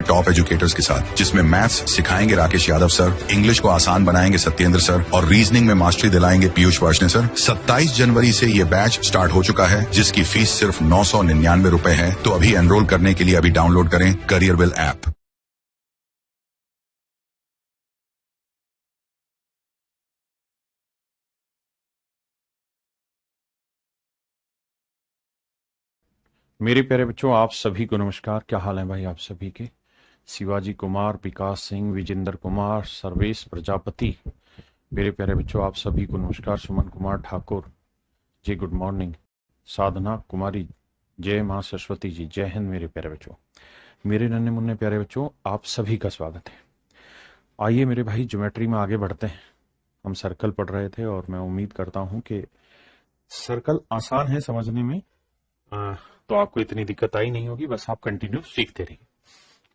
Top educators के साथ, जिसमें मैथ्स सिखाएंगे राकेश यादव सर, इंग्लिश को आसान बनाएंगे सत्येंद्र सर और रीजनिंग में मास्टरी दिलाएंगे पीयूष वर्षने सर। 27 जनवरी से ये बैच स्टार्ट हो चुका है, जिसकी फीस सिर्फ 999 रुपए है। तो अभी एनरोल करने के लिए अभी डाउनलोड करें करियरविल ऐप। मेरे प्यारे बच्चों, आप सभी को नमस्कार। क्या हाल है भाई आप सभी के? शिवाजी कुमार, विकास सिंह, विजेंद्र कुमार, सर्वेश प्रजापति, मेरे प्यारे बच्चों आप सभी को नमस्कार। Suman Kumar Thakur ji, good morning. साधना कुमारी, जय माँ सरस्वती जी, जय हिंद। मेरे प्यारे बच्चों, मेरे नन्हे मुन्ने प्यारे बच्चों, आप सभी का स्वागत है। आइए मेरे भाई, ज्योमेट्री में आगे बढ़ते हैं। हम सर्कल पढ़ रहे थे और मैं उम्मीद करता हूं कि सर्कल आसान है समझने में, तो आपको इतनी दिक्कत आई नहीं होगी। बस आप कंटिन्यू सीखते रहिए।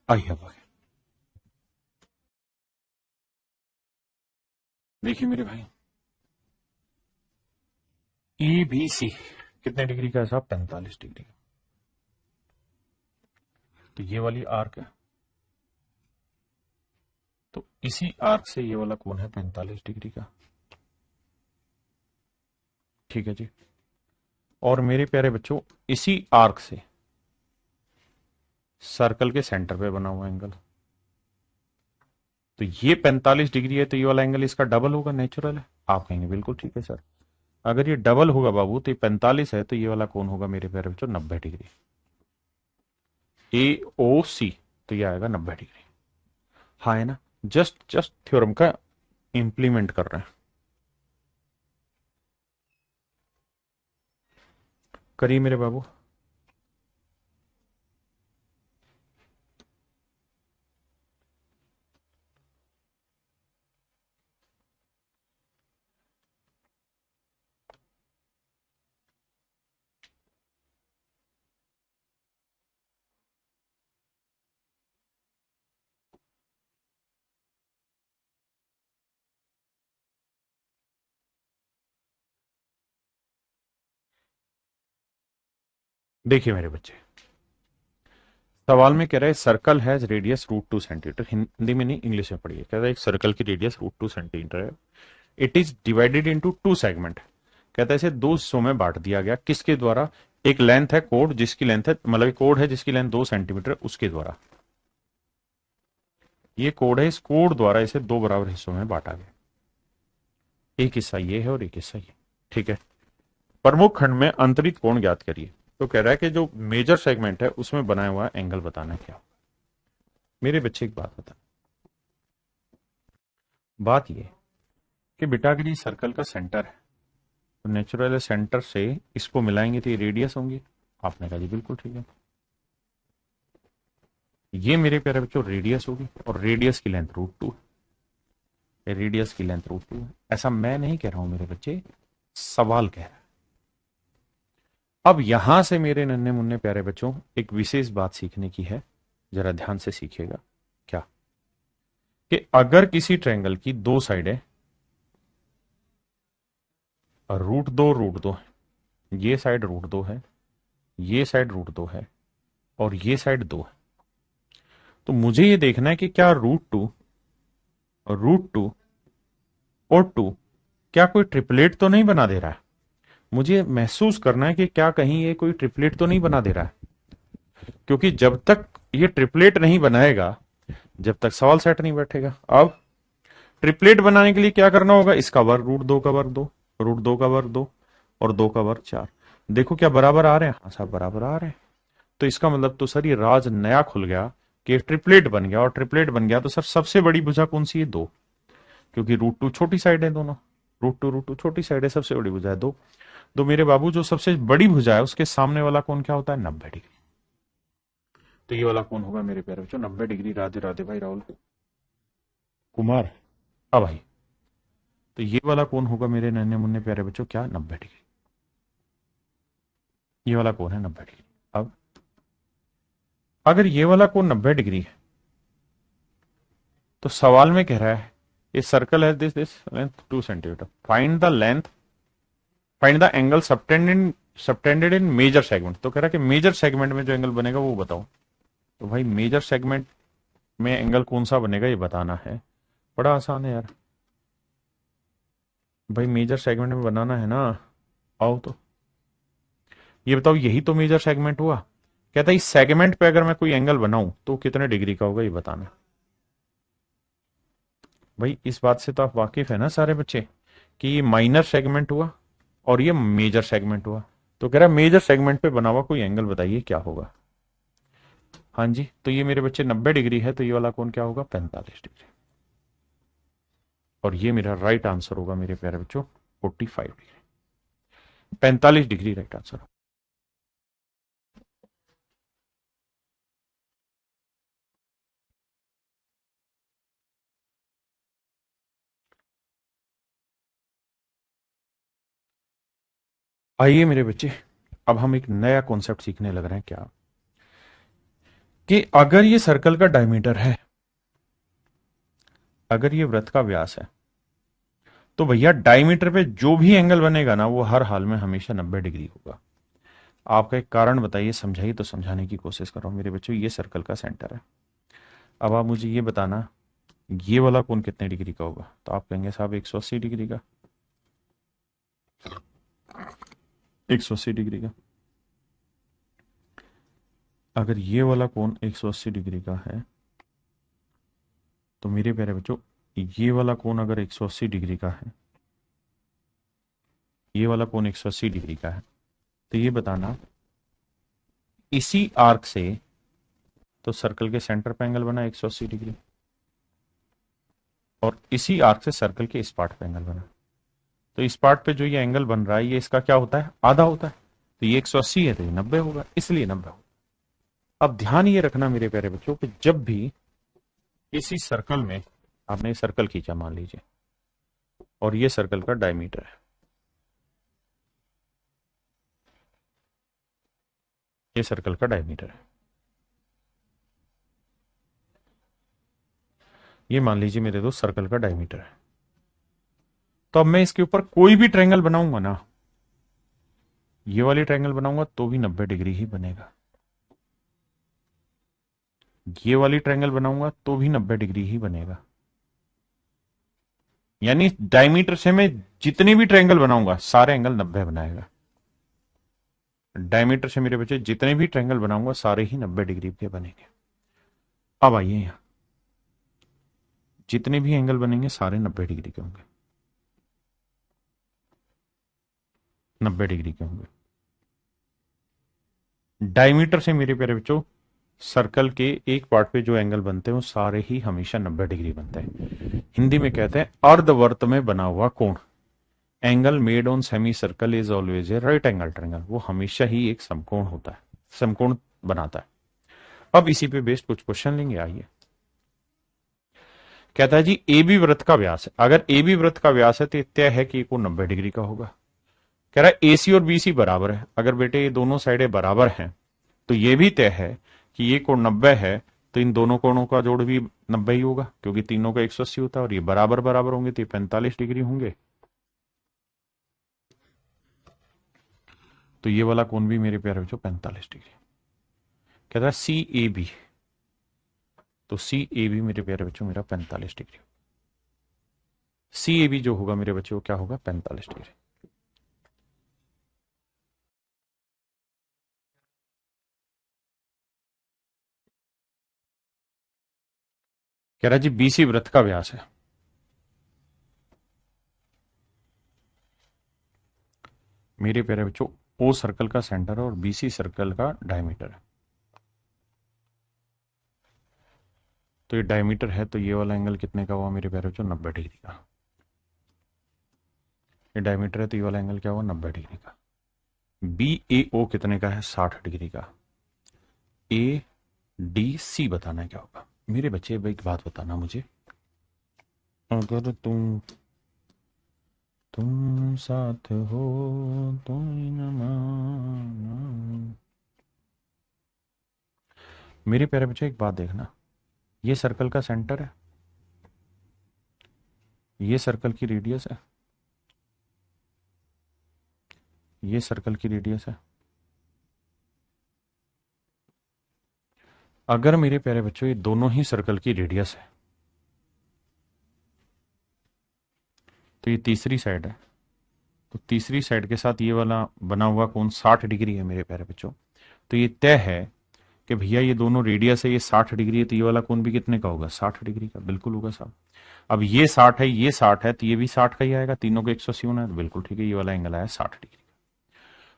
आइए अब आगे देखिए मेरे भाई, ABC कितने डिग्री का है साहब? 45 डिग्री का। तो ये वाली आर्क है, तो इसी आर्क से ये वाला कोण है 45 डिग्री का। ठीक है जी। और मेरे प्यारे बच्चों, इसी आर्क से सर्कल के सेंटर पे बना हुआ एंगल, तो ये 45 डिग्री है, तो ये वाला एंगल इसका डबल होगा, नेचुरल है। आप कहेंगे बिल्कुल ठीक है सर, अगर ये डबल होगा बाबू तो ये 45 है, तो ये वाला कौन होगा मेरे प्यारे बच्चों? 90 डिग्री। AOC, तो ये आएगा 90 डिग्री। हाँ है ना? जस्ट थ्योरम का इंप्लीमेंट कर रहे हैं। करिए मेरे बाबू। देखिए मेरे बच्चे, सवाल में कह रहा है circle has radius √2 centimetre. Hindi में नहीं, इंग्लिश में पढ़िए। कह रहा है एक सर्कल की रेडियस √2 सेंटीमीटर है। It is divided into 2 segment. कहता है इसे 2 हिस्सों में बांट दिया गया। किसके द्वारा? एक लेंथ है कोड, जिसकी लेंथ है, मतलब कोड है जिसकी लेंथ 2 सेंटीमीटर, उसके द्वारा। ये कोड है, इस कोड द्वारा इसे 2 बराबर हिस्सों में बांटा गया। एक हिस्सा ये है और एक हिस्सा ये। ठीक है। प्रमुख खंड में अंतरित कोण ज्ञात करिए। तो कह रहा है कि जो मेजर सेगमेंट है उसमें बनाया हुआ एंगल बताना है क्या। मेरे बच्चे एक बात बता, बात ये कि बेटा अगर ये सर्कल का सेंटर है तो नेचुरल सेंटर से इसको मिलाएंगे तो ये रेडियस होंगी। आपने कहा जी बिल्कुल ठीक है। ये मेरे प्यारे बच्चों रेडियस होगी और रेडियस की लेंथ √2 है। रेडियस की लेंथ √2 है। ऐसा मैं नहीं कह रहा हूं मेरे बच्चे, सवाल कह रहा है। अब यहां से मेरे नन्हे मुन्ने प्यारे बच्चों एक विशेष बात सीखने की है, जरा ध्यान से सीखिएगा। क्या? कि अगर किसी ट्रायंगल की 2 साइडें √2 है, ये साइड √2 है, ये साइड √2 है और ये साइड 2 है, तो मुझे ये देखना है कि क्या √2 और 2 क्या कोई ट्रिपलेट तो नहीं बना दे रहा है। मुझे महसूस करना है कि क्या कहीं ये कोई ट्रिपलेट तो नहीं बना दे रहा है, क्योंकि जब तक ये ट्रिपलेट नहीं बनाएगा, जब तक सवाल सेट नहीं बैठेगा। अब ट्रिपलेट बनाने के लिए क्या करना होगा? इसका वर्ग √2 का वर्ग 2, √2 का वर्ग 2 और 2 का वर्ग 4। देखो क्या बराबर आ रहे हैं? हाँ साहब बराबर आ रहे हैं। तो इसका मतलब तो सर ये राज नया खुल गया कि ट्रिपलेट बन गया, और ट्रिपलेट बन गया तो सर सबसे बड़ी भुजा कौन सी है? 2, क्योंकि √2 छोटी साइड है दोनों। √2 छोटी साइड है, सबसे बड़ी भुजा है 2। तो मेरे बाबू जो सबसे बड़ी भुजा है उसके सामने वाला कोण क्या होता है? 90 डिग्री। तो ये वाला कोण होगा मेरे प्यारे बच्चों 90 डिग्री। राधे राधे भाई राहुल कुमार। अब भाई, तो ये वाला कोण होगा मेरे नन्हे मुन्ने प्यारे बच्चों क्या? 90 डिग्री। ये वाला कोण है 90 डिग्री। अब अगर ये वाला कोण 90 डिग्री है तो सवाल में कह रहा है ये सर्कल है this length 2 centimetre. Find the angle subtended in major segment. तो कह रहा है कि मेजर सेगमेंट में जो एंगल बनेगा वो बताओ। तो भाई मेजर सेगमेंट में एंगल कौन सा बनेगा ये बताना है। बड़ा आसान है यार भाई, मेजर सेगमेंट में बनाना है ना। आओ तो ये बताओ, यही तो मेजर सेगमेंट हुआ। कहता है इस सेगमेंट पे अगर मैं कोई एंगल बनाऊं तो कितने डिग्री का होगा ये बताना है। भाई इस बात से तो आप वाकिफ है ना सारे बच्चे, कि ये माइनर सेगमेंट हुआ और ये मेजर सेगमेंट हुआ। तो कह रहा है मेजर सेगमेंट पे बना हुआ कोई एंगल बताइए क्या होगा। हाँ जी, तो ये मेरे बच्चे 90 डिग्री है, तो ये वाला कोण क्या होगा, 45 डिग्री। और ये मेरा राइट आंसर होगा मेरे प्यारे बच्चों, 45 डिग्री। 45 degree right answer. आइए मेरे बच्चे, अब हम एक नया कॉन्सेप्ट सीखने लग रहे हैं। क्या कि अगर ये सर्कल का डायमीटर है, अगर ये वृत्त का व्यास है, तो भैया डायमीटर पे जो भी एंगल बनेगा ना वो हर हाल में हमेशा 90 डिग्री होगा। आपका एक कारण बताइए, समझाइए, तो समझाने की कोशिश करो मेरे बच्चों। ये सर्कल का सेंटर है। अब आप मुझे ये बताना, ये वाला कोण कितने डिग्री का होगा। तो आप कहेंगे साहब 180 डिग्री का। 180 डिग्री का। अगर ये वाला कोण 180 डिग्री का है, तो मेरे प्यारे बच्चों ये वाला कोण अगर 180 डिग्री का है, ये वाला कोण 180 डिग्री का है, तो ये बताना इसी आर्क से, तो सर्कल के सेंटर पे एंगल बना 180 डिग्री, और इसी आर्क से सर्कल के इस पार्ट पे एंगल बना। तो इस पार्ट पे जो ये एंगल बन रहा है ये इसका क्या होता है, आधा होता है। तो ये 180 है तो ये 90 होगा, इसलिए 90 होगा। अब ध्यान ये रखना मेरे प्यारे बच्चों कि जब भी इसी सर्कल में आपने सर्कल खींचा मान लीजिए, और ये सर्कल का डायमीटर है, ये सर्कल का डायमीटर है, ये मान लीजिए मेरे दोस्त सर्कल का डायमीटर है। तो अब मैं इसके ऊपर कोई भी ट्रायंगल बनाऊंगा ना, ये वाली ट्रायंगल बनाऊंगा तो भी 90 डिग्री ही बनेगा, ये वाली ट्रायंगल बनाऊंगा तो भी 90 डिग्री ही बनेगा। यानी डायमीटर से मैं जितने भी ट्रायंगल बनाऊंगा सारे एंगल 90 बनाएगा। डायमीटर से मेरे बच्चे जितने भी ट्रायंगल बनाऊंगा सारे ही 90 डिग्री के बनेंगे। अब आइए यहां, जितने भी एंगल बनेंगे सारे 90 डिग्री के होंगे, 90 डिग्री के होंगे। डायमीटर से मेरे प्यारे बच्चों सर्कल के एक पार्ट पे जो एंगल बनते हैं वो सारे ही हमेशा 90 डिग्री बनते हैं। हिंदी में कहते हैं अर्धवर्त में बना हुआ कोण। Angle made on semi circle is always a right angle triangle. वो हमेशा ही एक समकोण होता है, समकोण बनाता है। अब इसी पे बेस्ड कुछ क्वेश्चन लेंगे। आइए, कहता है जी ए बी वृत्त का व्यास है। अगर ए बी वृत्त का व्यास है तो तय है कि कोण 90 डिग्री का होगा। कह रहा है एसी और बीसी बराबर है। अगर बेटे ये दोनों साइडें बराबर हैं तो ये भी तय है कि ये कोण 90 है, तो इन दोनों कोणों का जोड़ भी 90 ही होगा, क्योंकि तीनों का 180 होता है, और ये बराबर बराबर होंगे तो ये 45 डिग्री होंगे। तो ये वाला कोण भी मेरे प्यारे बच्चों 45 डिग्री। कहता है सी ए बी, तो सी ए बी मेरे प्यारे बच्चों मेरा 45 डिग्री। सी ए बी जो होगा मेरे बच्चों क्या होगा, 45 डिग्री। कह रहा है जी बीसी वृत्त का व्यास है। मेरे प्यारे बच्चों ओ सर्कल का सेंटर है और बीसी सर्कल का डायमीटर है। तो ये डायमीटर है, तो ये वाला एंगल कितने का हुआ मेरे प्यारे बच्चों, 90 डिग्री का। ये डायमीटर है तो ये वाला एंगल क्या हुआ, 90 डिग्री का। बी ए ओ कितने का है, 60 डिग्री का। ए डी सी बताना है क्या होगा। मेरे बच्चे एक बात बताना मुझे, अगर तुम साथ हो तो न माना। मेरे प्यारे बच्चे एक बात देखना, ये सर्कल का सेंटर है, ये सर्कल की रेडियस है, ये सर्कल की रेडियस है। अगर मेरे प्यारे बच्चों ये दोनों ही सर्कल की रेडियस है तो ये तीसरी साइड है, तो तीसरी साइड के साथ ये वाला बना हुआ कोण 60 डिग्री है मेरे प्यारे बच्चों। तो ये तय है कि भैया ये दोनों रेडियस है, ये 60 डिग्री है, तो ये वाला कोण भी कितने का होगा, 60 डिग्री का, बिल्कुल होगा साहब। अब ये 60 है, ये 60 है, तो ये भी 60 का ही आएगा, तीनों को 180 होना है, तो बिल्कुल ठीक है, ये वाला एंगल आया 60 डिग्री।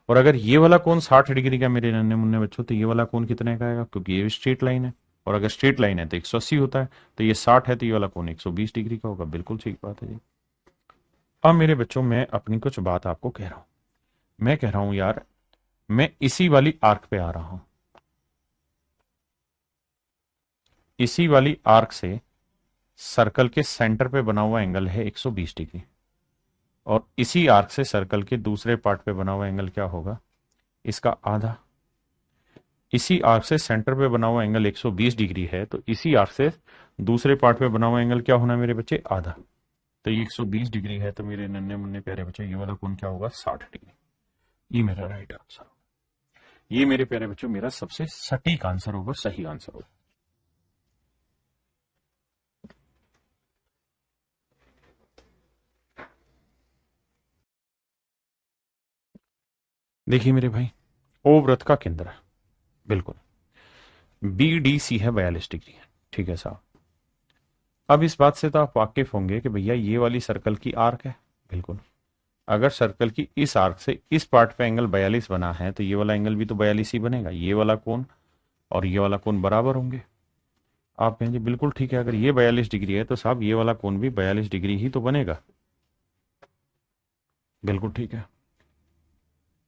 और अगर ये वाला कोण 60 डिग्री का मेरे नन्हे मुन्ने बच्चों, तो ये वाला कोण कितने का आएगा, क्योंकि ये स्ट्रेट लाइन है, और अगर स्ट्रेट लाइन है तो 180 होता है, तो ये 60 है, तो ये वाला कोण 120 डिग्री का होगा, बिल्कुल ठीक बात है जी। अब मेरे बच्चों मैं अपनी कुछ बात आपको कह रहा हूं, मैं कह रहा हूं यार मैं इसी वाली आर्क पे आ रहा हूं, इसी वाली आर्क से सर्कल के सेंटर पे बना हुआ एंगल है 120 डिग्री, और इसी आर्क से सर्कल के दूसरे पार्ट पे बना हुआ एंगल क्या होगा, इसका आधा। इसी आर्क से सेंटर पे बना हुआ एंगल 120 डिग्री है, तो इसी आर्क से दूसरे पार्ट पे बना हुआ एंगल क्या होना मेरे बच्चे, आधा। तो ये 120 डिग्री है, तो मेरे नन्हे मुन्ने प्यारे बच्चे ये वाला कोण क्या होगा, 60 डिग्री। ये मेरा राइट आंसर, ये मेरे प्यारे बच्चों मेरा सबसे सटीक आंसर होगा, सही आंसर होगा। देखिए मेरे भाई, ओ व्रत का केंद्र है, बिल्कुल BDC है 42 डिग्री, ठीक है साहब। अब इस बात से तो आप वाकिफ होंगे कि भैया ये वाली सर्कल की आर्क है, बिल्कुल। अगर सर्कल की इस आर्क से इस पार्ट पे एंगल 42 बना है, तो ये वाला एंगल भी तो 42 ही बनेगा, ये वाला कोण और ये वाला कोण बराबर होंगे। आप कहेंगे बिल्कुल ठीक है, अगर ये 42 डिग्री है तो साहब ये वाला कोण भी 42 डिग्री ही तो बनेगा, बिल्कुल ठीक है।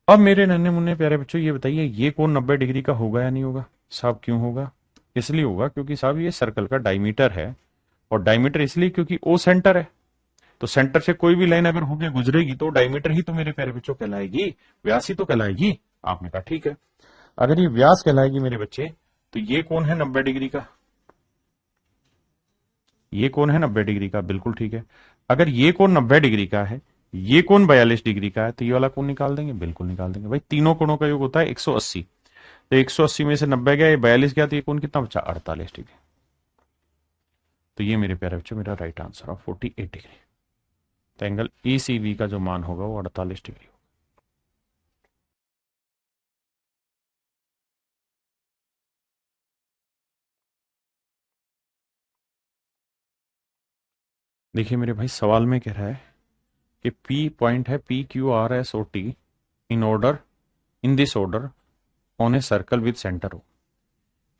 अब मेरे नन्हे मुन्ने प्यारे बच्चों ये बताइए, ये कोण 90 डिग्री का होगा या नहीं होगा साहब, क्यों होगा, इसलिए होगा क्योंकि साहब ये सर्कल का डायमीटर है, और डायमीटर इसलिए क्योंकि ओ सेंटर है, तो सेंटर से कोई भी लाइन अगर होके गुजरेगी तो डायमीटर ही तो मेरे प्यारे बच्चों कहलाएगी, व्यास ही तो कहलाएगी। आपने कहा ठीक है, अगर ये व्यास कहलाएगी मेरे बच्चे, तो ये कोण है 90 डिग्री का, ये कोण है 90 डिग्री का, बिल्कुल ठीक है। अगर ये कोण 90 डिग्री का है, ये कोण 42 डिग्री का है, तो ये वाला कोण निकाल देंगे, बिल्कुल निकाल देंगे भाई, तीनों कोणों का योग होता है 180, तो 180 में से 90 गया, ये 42 गया, तो ये कोण कितना बचा, 48 डिग्री। तो ये मेरे प्यारे बच्चों मेरा राइट आंसर है 48 डिग्री। तो एंगल ECV का जो मान होगा वो 48 डिग्री होगा। देखिए मेरे भाई, सवाल में कह रहा है कि P पॉइंट है, PQRSOT in order, in this order on A circle with centre हो।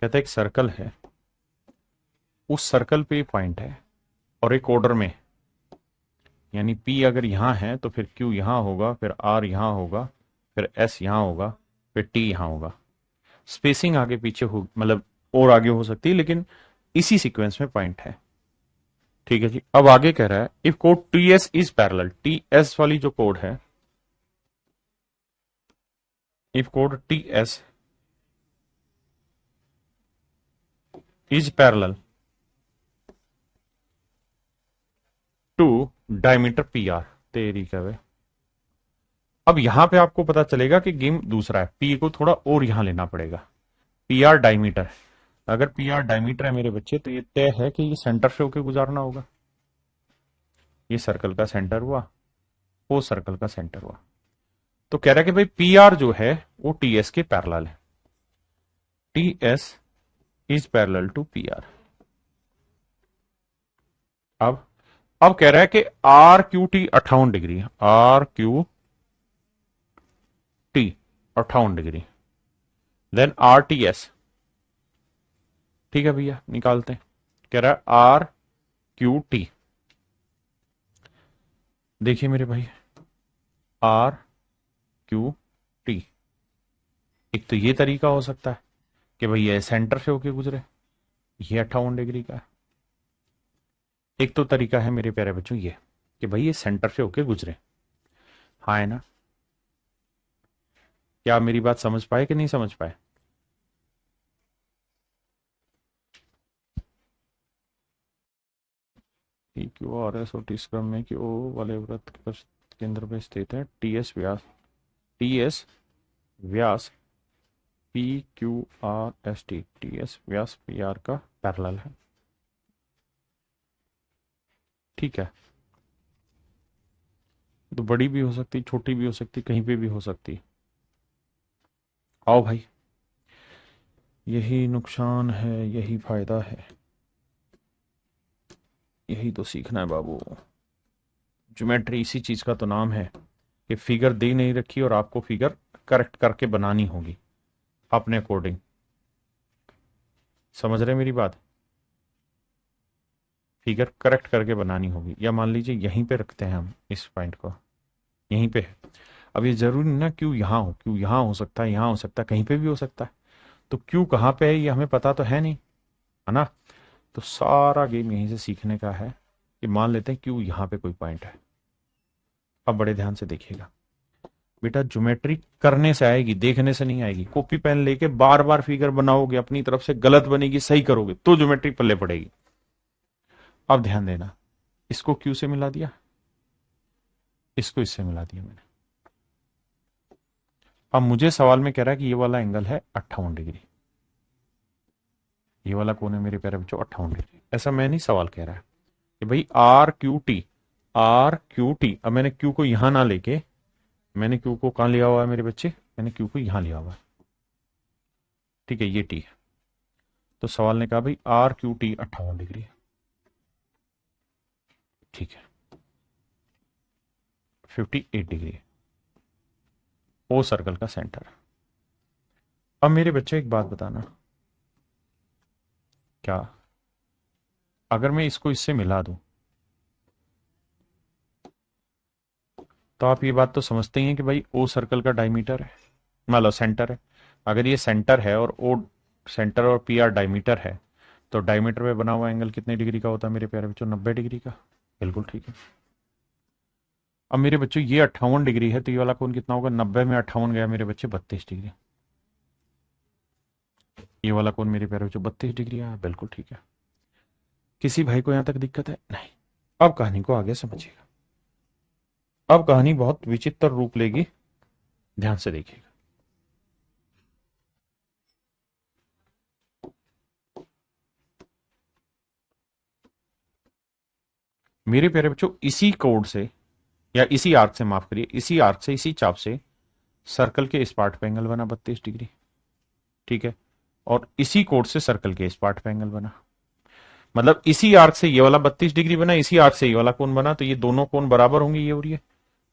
कहता है एक सर्कल है, उस सर्कल पे पॉइंट है और एक ऑर्डर में, यानी P अगर यहां है तो फिर Q यहां होगा, फिर R यहां होगा, फिर S यहां होगा, फिर T यहां होगा। स्पेसिंग आगे पीछे हो, मतलब और आगे हो सकती है, लेकिन इसी सीक्वेंस में पॉइंट है, ठीक है जी। अब आगे कह रहा है इफ कोड TS इज पैरेलल, TS वाली जो कोड है, इफ कोड TS is parallel to diameter PR, तेरी क्या वे। अब यहां पे आपको पता चलेगा कि गेम दूसरा है, P को थोड़ा और यहां लेना पड़ेगा, PR डायमीटर। अगर PR डायमीटर है मेरे बच्चे, तो ये तय है कि ये सेंटर से होकर गुजारना होगा, ये सर्कल का सेंटर हुआ, वो सर्कल का सेंटर हुआ। तो कह रहा है कि भाई PR जो है वो TS के पैरेलल है, TS is parallel to PR। अब कह रहा है कि RQT 58 degree, RQT 58 degree, then RTS, ठीक है भैया निकालते हैं। कह रहा है RQT, देखिए मेरे भाई RQT, एक तो ये तरीका हो सकता है कि भाई ये सेंटर से होके गुजरे, ये 58 डिग्री का है। एक तो तरीका है मेरे प्यारे बच्चों ये कि भाई ये सेंटर से होके गुजरे, हाँ है ना। क्या आप मेरी बात समझ पाए कि नहीं समझ पाए। PQRS और T क्रम में कि O वाले वृत्त पर केंद्र में स्थित है, TS व्यास P Q R S T, T S व्यास पी आर का पैरेलल है। ठीक है, तो बड़ी भी हो सकती, छोटी भी हो सकती, कहीं पे भी हो सकती। आओ भाई, यही नुकसान है, यही फायदा है, यही तो सीखना है बाबू। ज्योमेट्री इसी चीज का तो नाम है कि फिगर दे नहीं रखी और आपको फिगर करेक्ट करके बनानी होगी अपने अकॉर्डिंग। समझ रहे मेरी बात? फिगर करेक्ट करके बनानी होगी। या मान लीजिए यहीं पे रखते हैं हम इस पॉइंट को, यहीं पे है। अब ये जरूरी नहीं ना क्यों यहां हो, क्यों यहां हो सकता है, यहां हो सकता है, कहीं पे भी हो सकता है। तो क्यों कहां पे है ये हमें पता तो है नहीं, है ना। तो सारा गेम यहीं से सीखने का है कि मान लेते हैं क्यों यहां पे कोई पॉइंट है। अब बड़े ध्यान से देखिएगा बेटा, ज्योमेट्री करने से आएगी, देखने से नहीं आएगी। कॉपी पेन लेके बार बार फिगर बनाओगे, अपनी तरफ से गलत बनेगी, सही करोगे तो ज्योमेट्री पल्ले पड़ेगी। अब ध्यान देना, इसको क्यू से मिला दिया, इसको इससे मिला दिया मैंने। अब मुझे सवाल में कह रहा है कि ये वाला एंगल है 58 डिग्री, ये वाला कौन है मेरे प्यारे बच्चों, 58 डिग्री। ऐसा मैं नहीं सवाल कह रहा है कि भाई R Q T, R Q T. अब मैंने क्यू को यहां ना लेके, मैंने क्यू को कहां लिया हुआ है मेरे बच्चे, मैंने क्यू को यहां लिया हुआ है। ठीक है, ये टी है। तो सवाल ने कहा भाई आर क्यू टी 58 डिग्री है। ठीक है, 58 डिग्री ओ सर्कल का सेंटर। अब मेरे बच्चे एक बात बताना, क्या अगर मैं इसको इससे मिला दूं तो आप ये बात तो समझते ही हैं कि भाई ओ सर्कल का डायमीटर है, मतलब सेंटर है। अगर ये सेंटर है और ओ सेंटर और पी आर डायमीटर है, तो डायमीटर में बना हुआ एंगल कितने डिग्री का होता है मेरे प्यारे बच्चों, 90 डिग्री का। बिल्कुल ठीक है। अब मेरे बच्चों ये 58 डिग्री है, तो ये वाला कोण कितना होगा, 90 में 58 गया मेरे बच्चे 32 डिग्री। ये वाला कोण मेरे प्यारे बच्चों 32 डिग्री आया। बिल्कुल ठीक है। किसी भाई को यहां तक दिक्कत है? नहीं। अब कहानी को आगे समझिएगा। अब कहानी बहुत विचित्र रूप लेगी, ध्यान से देखिएगा। मेरे प्यारे बच्चों, इसी कोड से या इसी आर्क से, माफ करिए, इसी आर्क से, इसी चाप से सर्कल के इस पार्ट पे एंगल बना 32 डिग्री। ठीक है, और इसी कोड से सर्कल के इस पार्ट पे एंगल बना, मतलब इसी आर्क से ये वाला 32 डिग्री बना, इसी आर्क से ये वाला कोण बना। तो ये दोनों कोण बराबर होंगे, ये और ये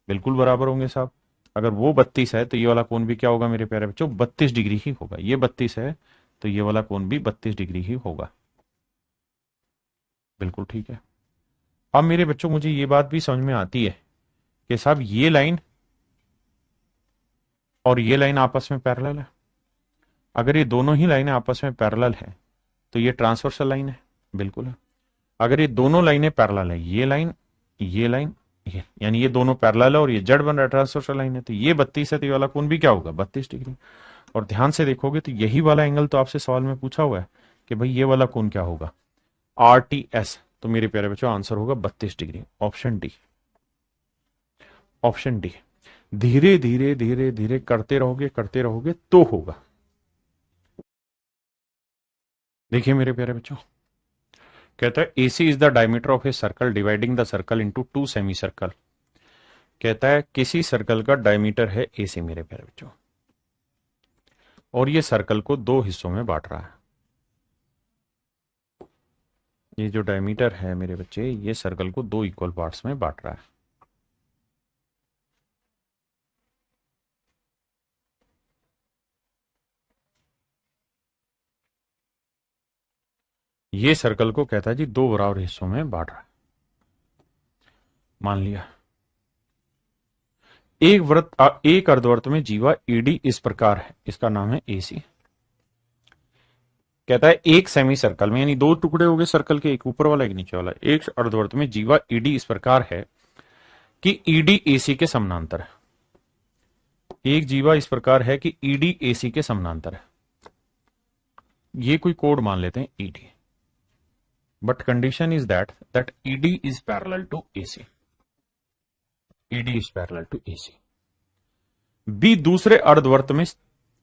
बिल्कुल बराबर होंगे साहब। अगर वो 32 है तो ये वाला कोण भी क्या होगा मेरे प्यारे बच्चों, 32 डिग्री ही होगा। ये 32 है तो ये वाला कोण भी 32 डिग्री ही होगा। बिल्कुल ठीक है। अब मेरे बच्चों मुझे ये बात भी समझ में आती है कि साहब ये लाइन और ये लाइन आपस में पैरेलल है। अगर ये दोनों ही लाइनें आपस में पैरेलल है तो ये ट्रांसवर्सल लाइन है। बिल्कुल है। अगर ये दोनों लाइनें पैरेलल है, ये लाइन, ये लाइन, ये, यानी ये दोनों पैरेलल है और ये जड़ बन रहा है, ट्रांसवर्सल लाइन है, तो ये 32 है तो ये वाला कोण भी क्या होगा, 32 डिग्री। और ध्यान से देखोगे तो यही वाला एंगल तो आपसे सवाल में पूछा हुआ है कि भाई ये वाला कोण क्या होगा, RTS। तो मेरे प्यारे बच्चों आंसर होगा 32 degree, option D. Option D. धीरे धीरे धीरे धीरे करते रहोगे तो होगा। देखिए मेरे प्यारे बच्चों, कहता है AC is the diameter of a circle dividing the circle into 2 semi circle. कहता है किसी सर्कल का डायमीटर है AC मेरे प्यारे बच्चों, और ये सर्कल को 2 हिस्सों में बांट रहा है। ये जो डायमीटर है मेरे बच्चे, ये सर्कल को 2 इक्वल पार्ट्स में बांट रहा है। ये सर्कल को कहता है जी 2 बराबर हिस्सों में बांट रहा है। मान लिया एक अर्धवृत्त में जीवा ED इस प्रकार है, इसका नाम है AC। कहता है एक सेमी सर्कल में, यानी 2 टुकड़े हो गए सर्कल के, एक ऊपर वाला एक नीचे वाला। एक अर्धवृत्त में जीवा ED इस प्रकार है कि ED AC के समानांतर है। एक जीवा इस प्रकार है कि ED AC के समानांतर है। ये कोई कोड मान लेते हैं ED, but condition is that ED is parallel to AC। ED is parallel to AC। B दूसरे अर्धवृत्त में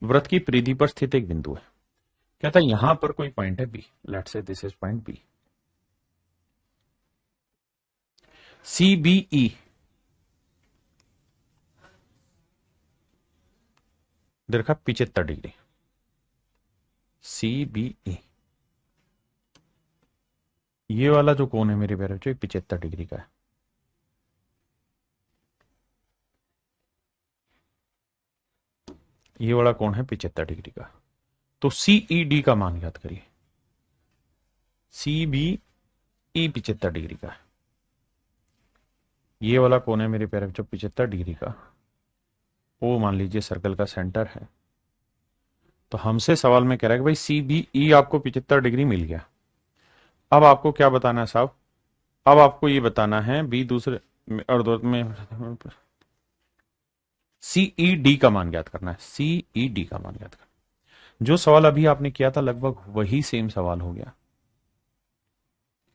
वृत्त की परिधि पर स्थित एक बिंदु है। कहता है यहां पर कोई पॉइंट है B, let's say this is point B. C B E, देखा 75 डिग्री। सी बी ई, ये वाला जो कोण है मेरे प्यारे बच्चों 75 डिग्री का है। ये वाला कोण है 75 डिग्री का। तो सीई डी का मान याद करिए। सी बी ई 75 डिग्री का है। ये वाला कोण है मेरे प्यारे बच्चों 75 डिग्री का। वो मान लीजिए सर्कल का सेंटर है। तो हमसे सवाल में कह रहा है कि भाई सी बी ई आपको 75 डिग्री मिल गया। अब आपको क्या बताना है साहब? अब आपको ये बताना है बी दूसरे और दो में सीई डी का मान ज्ञात करना है। सीई डी का मान ज्ञात करना। जो सवाल अभी आपने किया था लगभग वही सेम सवाल हो गया।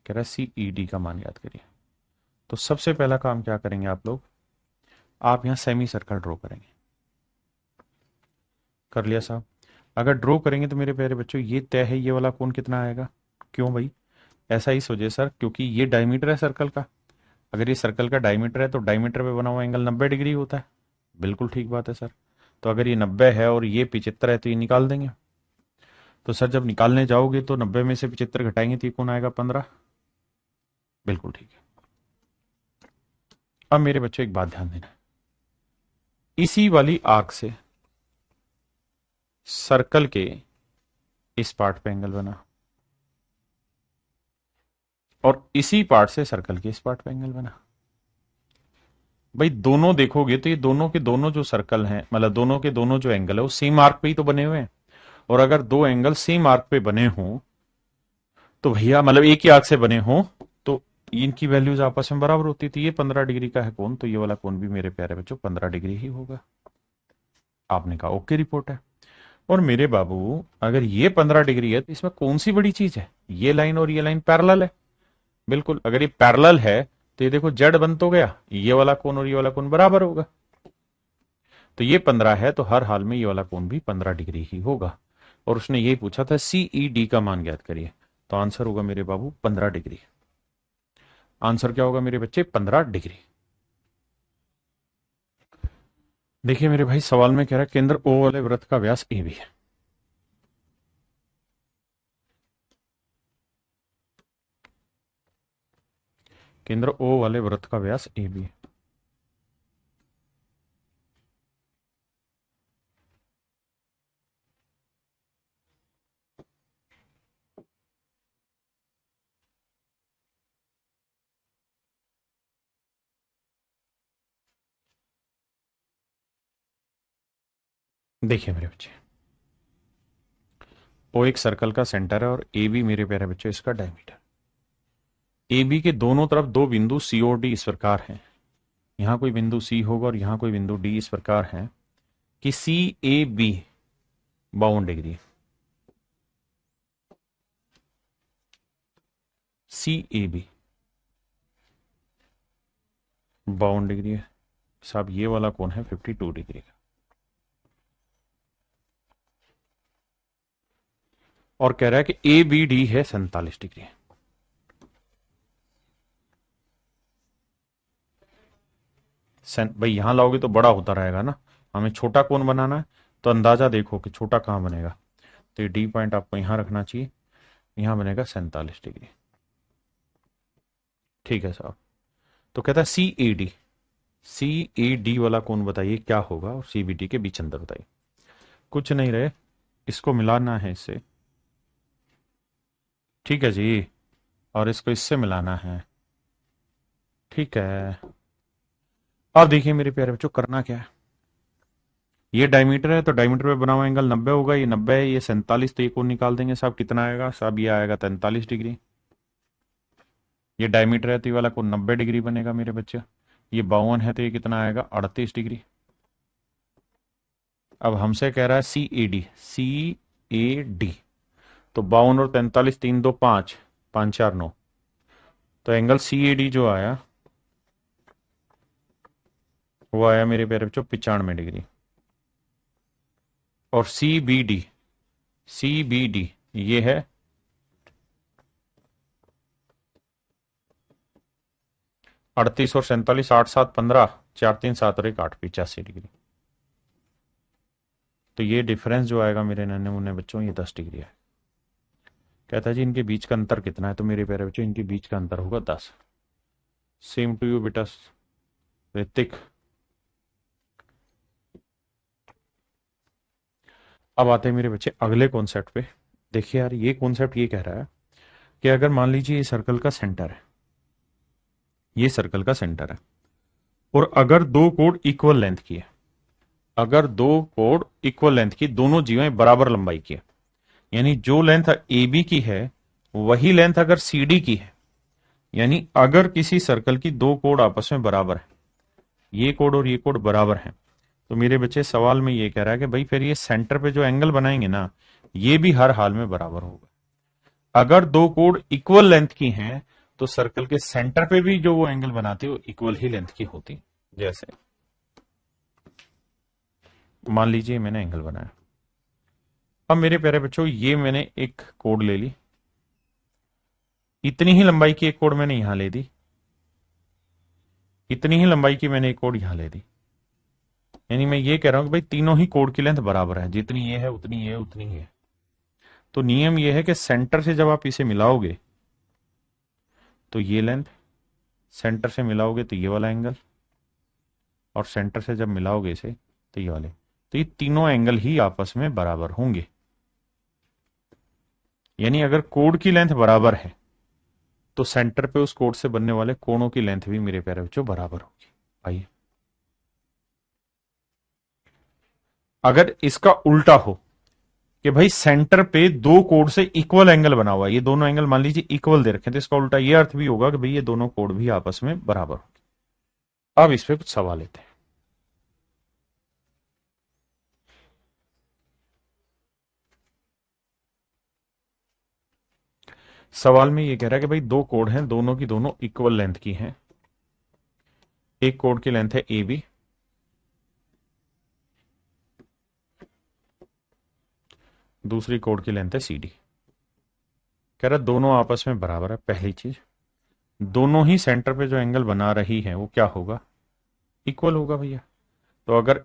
कह रहा है सीई डी का मान याद करिए। तो सबसे पहला काम क्या करेंगे आप लोग? आप यहां सेमी सर्कल ड्रॉ करेंगे। कर लिया साहब? अगर ड्रॉ करेंगे तो मेरे प्यारे बच्चों ये तय है ये वाला कोण कितना आएगा। क्यों भाई? ऐसा ही सोचिए सर, क्योंकि ये डायमीटर है सर्कल का। अगर ये सर्कल का डायमीटर है तो डायमीटर पे बना हुआ एंगल 90 डिग्री होता है। बिल्कुल ठीक बात है सर। तो अगर ये 90 है और ये 75 है तो ये निकाल देंगे। तो सर जब निकालने जाओगे तो 90 में से 75 घटाएंगे तो ये कौन आएगा? 15। बिल्कुल ठीक है। अब मेरे बच्चों एक बात ध्यान देना, इसी वाली आर्क से सर्कल के इस पार्ट पे एंगल बना और इसी पार्ट से सर्कल के इस पार्ट पे एंगल बना। भाई दोनों देखोगे तो ये दोनों के दोनों जो सर्कल हैं, मतलब दोनों के दोनों जो एंगल है वो सेम आर्क पे ही तो बने हुए हैं। और अगर दो एंगल सेम आर्क पे बने हों तो भैया मतलब एक ही आर्क से बने हों तो इनकी वैल्यूज आपस में बराबर होती थी। ये 15 डिग्री का है कोण, तो ये वाला कोण भी मेरे प्यारे बच्चों 15 डिग्री ही होगा। आपने कहा ओके रिपोर्ट है। और मेरे बाबू अगर ये 15 डिग्री है तो इसमें कौन सी बड़ी चीज है? ये लाइन और ये लाइन पैरेलल है। बिल्कुल, अगर ये पैरेलल है तो ये देखो जेड बन तो गया, ये वाला कोण और ये वाला कोण बराबर होगा। तो ये 15 है तो हर हाल में ये वाला कोण भी 15 डिग्री ही होगा। और उसने यही पूछा था सीई डी का मान ज्ञात करिए। तो आंसर होगा मेरे बाबू 15 डिग्री। आंसर क्या होगा मेरे बच्चे? 15 डिग्री। देखिए मेरे भाई सवाल में कह रहा है केंद्र ओ वाले वृत्त का व्यास ए भी है। केंद्र ओ वाले वृत्त का व्यास ए भी है। देखिए मेरे बच्चे, ओ एक सर्कल का सेंटर है और ए बी मेरे प्यारे बच्चे इसका डायमीटर। ए बी के दोनों तरफ दो बिंदु सी और डी इस प्रकार हैं। यहां कोई बिंदु सी होगा और यहां कोई बिंदु डी इस प्रकार है कि C A B 52 degree, C A B 52 degree है साहब। ये वाला कोण है 52 डिग्री का। और कह रहा है कि ए बी डी है 47 डिग्री। भाई यहां लाओगे तो बड़ा होता रहेगा ना, हमें छोटा कोण बनाना है। तो अंदाजा देखो कि छोटा कहां बनेगा। तो ये डी पॉइंट आपको यहां रखना चाहिए, यहां बनेगा 47 डिग्री। ठीक है साहब। तो कहता है सी ए डी, सी ए डी वाला कोण बताइए क्या होगा और सी बी डी के बीच अंतर बताइए। कुछ नहीं रहे, इसको मिलाना है इससे, ठीक है जी, और इसको इससे मिलाना है, ठीक है। अब देखिए मेरे प्यारे बच्चों करना क्या है। ये डायमीटर है तो डायमीटर पे बना हुआ एंगल 90 होगा, ये 90 है, ये 47, तो ये कोण निकाल देंगे साहब। कितना आएगा साहब? ये आएगा 43 डिग्री। ये डायमीटर है तो ये वाला कोण 90 डिग्री बनेगा मेरे बच्चे। ये 52 है तो ये कितना आएगा? 38 डिग्री। अब हमसे कह रहा है सी ए डी, सी ए डी। तो 52 और 43, 3 2 5, 5 4 9। तो एंगल सी ए डी जो आया वो आया मेरे प्यारे बच्चों 95 डिग्री। और सी बी डी ये है 38 और 47, 8 7 15, 4 3 7 और 1 8, 85 डिग्री। तो ये डिफरेंस जो आएगा मेरे नन्हे मुन्ने बच्चों, ये 10 डिग्री है। कहता है जी इनके बीच का अंतर कितना है, तो मेरे प्यारे बच्चों इनके बीच का अंतर होगा 10। सेम टू यू बेटा ऋतिक। अब आते हैं मेरे बच्चे अगले कॉन्सेप्ट पे। देखिए यार ये कॉन्सेप्ट ये कह रहा है कि अगर मान लीजिए ये सर्कल का सेंटर है, ये सर्कल का सेंटर है, और अगर दो कोड इक्वल लेंथ की है, अगर दो कोड इक्वल लेंथ की, दोनों जीवाएं बराबर लंबाई की है, यानी जो लेंथ ए बी की है वही लेंथ अगर सी डी की है, यानी अगर किसी सर्कल की दो कोड आपस में बराबर है, ये कोड और ये कोड बराबर है, तो मेरे बच्चे सवाल में ये कह रहा है कि भाई फिर ये सेंटर पे जो एंगल बनाएंगे ना, ये भी हर हाल में बराबर होगा। अगर दो कोड इक्वल लेंथ की हैं तो सर्कल के सेंटर पे भी जो वो एंगल बनाते हैं वो इक्वल ही लेंथ की होती। जैसे मान लीजिए मैंने एंगल बनाया, अब मेरे प्यारे बच्चों ये मैंने एक कोड ले ली, इतनी ही लंबाई की एक कोड मैंने यहां ले दी, इतनी ही लंबाई की मैंने एक कोड यहां ले दी, यानी मैं ये कह रहा हूं कि भाई तीनों ही कोड की लेंथ बराबर है, जितनी ये है उतनी ये उतनी ये। तो नियम ये है कि सेंटर से जब आप इसे मिलाओगे तो ये लेंथ, सेंटर से मिलाओगे तो ये वाला एंगल, और सेंटर से जब मिलाओगे इसे तो ये वाले, तो ये तीनों एंगल ही आपस में बराबर होंगे। यानी अगर कोड की लेंथ बराबर है तो सेंटर पे उस कोड से बनने वाले कोणों की लेंथ भी मेरे प्यारे बच्चों बराबर होगी। आइए अगर इसका उल्टा हो कि भाई सेंटर पे दो कोड से इक्वल एंगल बना हुआ है, ये दोनों एंगल मान लीजिए इक्वल दे रखे हैं, तो इसका उल्टा ये अर्थ भी होगा कि भाई ये दोनों कोड भी आपस में बराबर होंगे। अब इस पे कुछ सवाल लेते हैं। सवाल में ये कह रहा है कि भाई दो कोड हैं, दोनों की दोनों इक्वल लेंथ की हैं। एक कोड की लेंथ है ए बी, दूसरी कोड की लेंथ है सी डी। कह रहा है दोनों आपस में बराबर है। पहली चीज, दोनों ही सेंटर पे जो एंगल बना रही है वो क्या होगा, इक्वल होगा भैया। तो अगर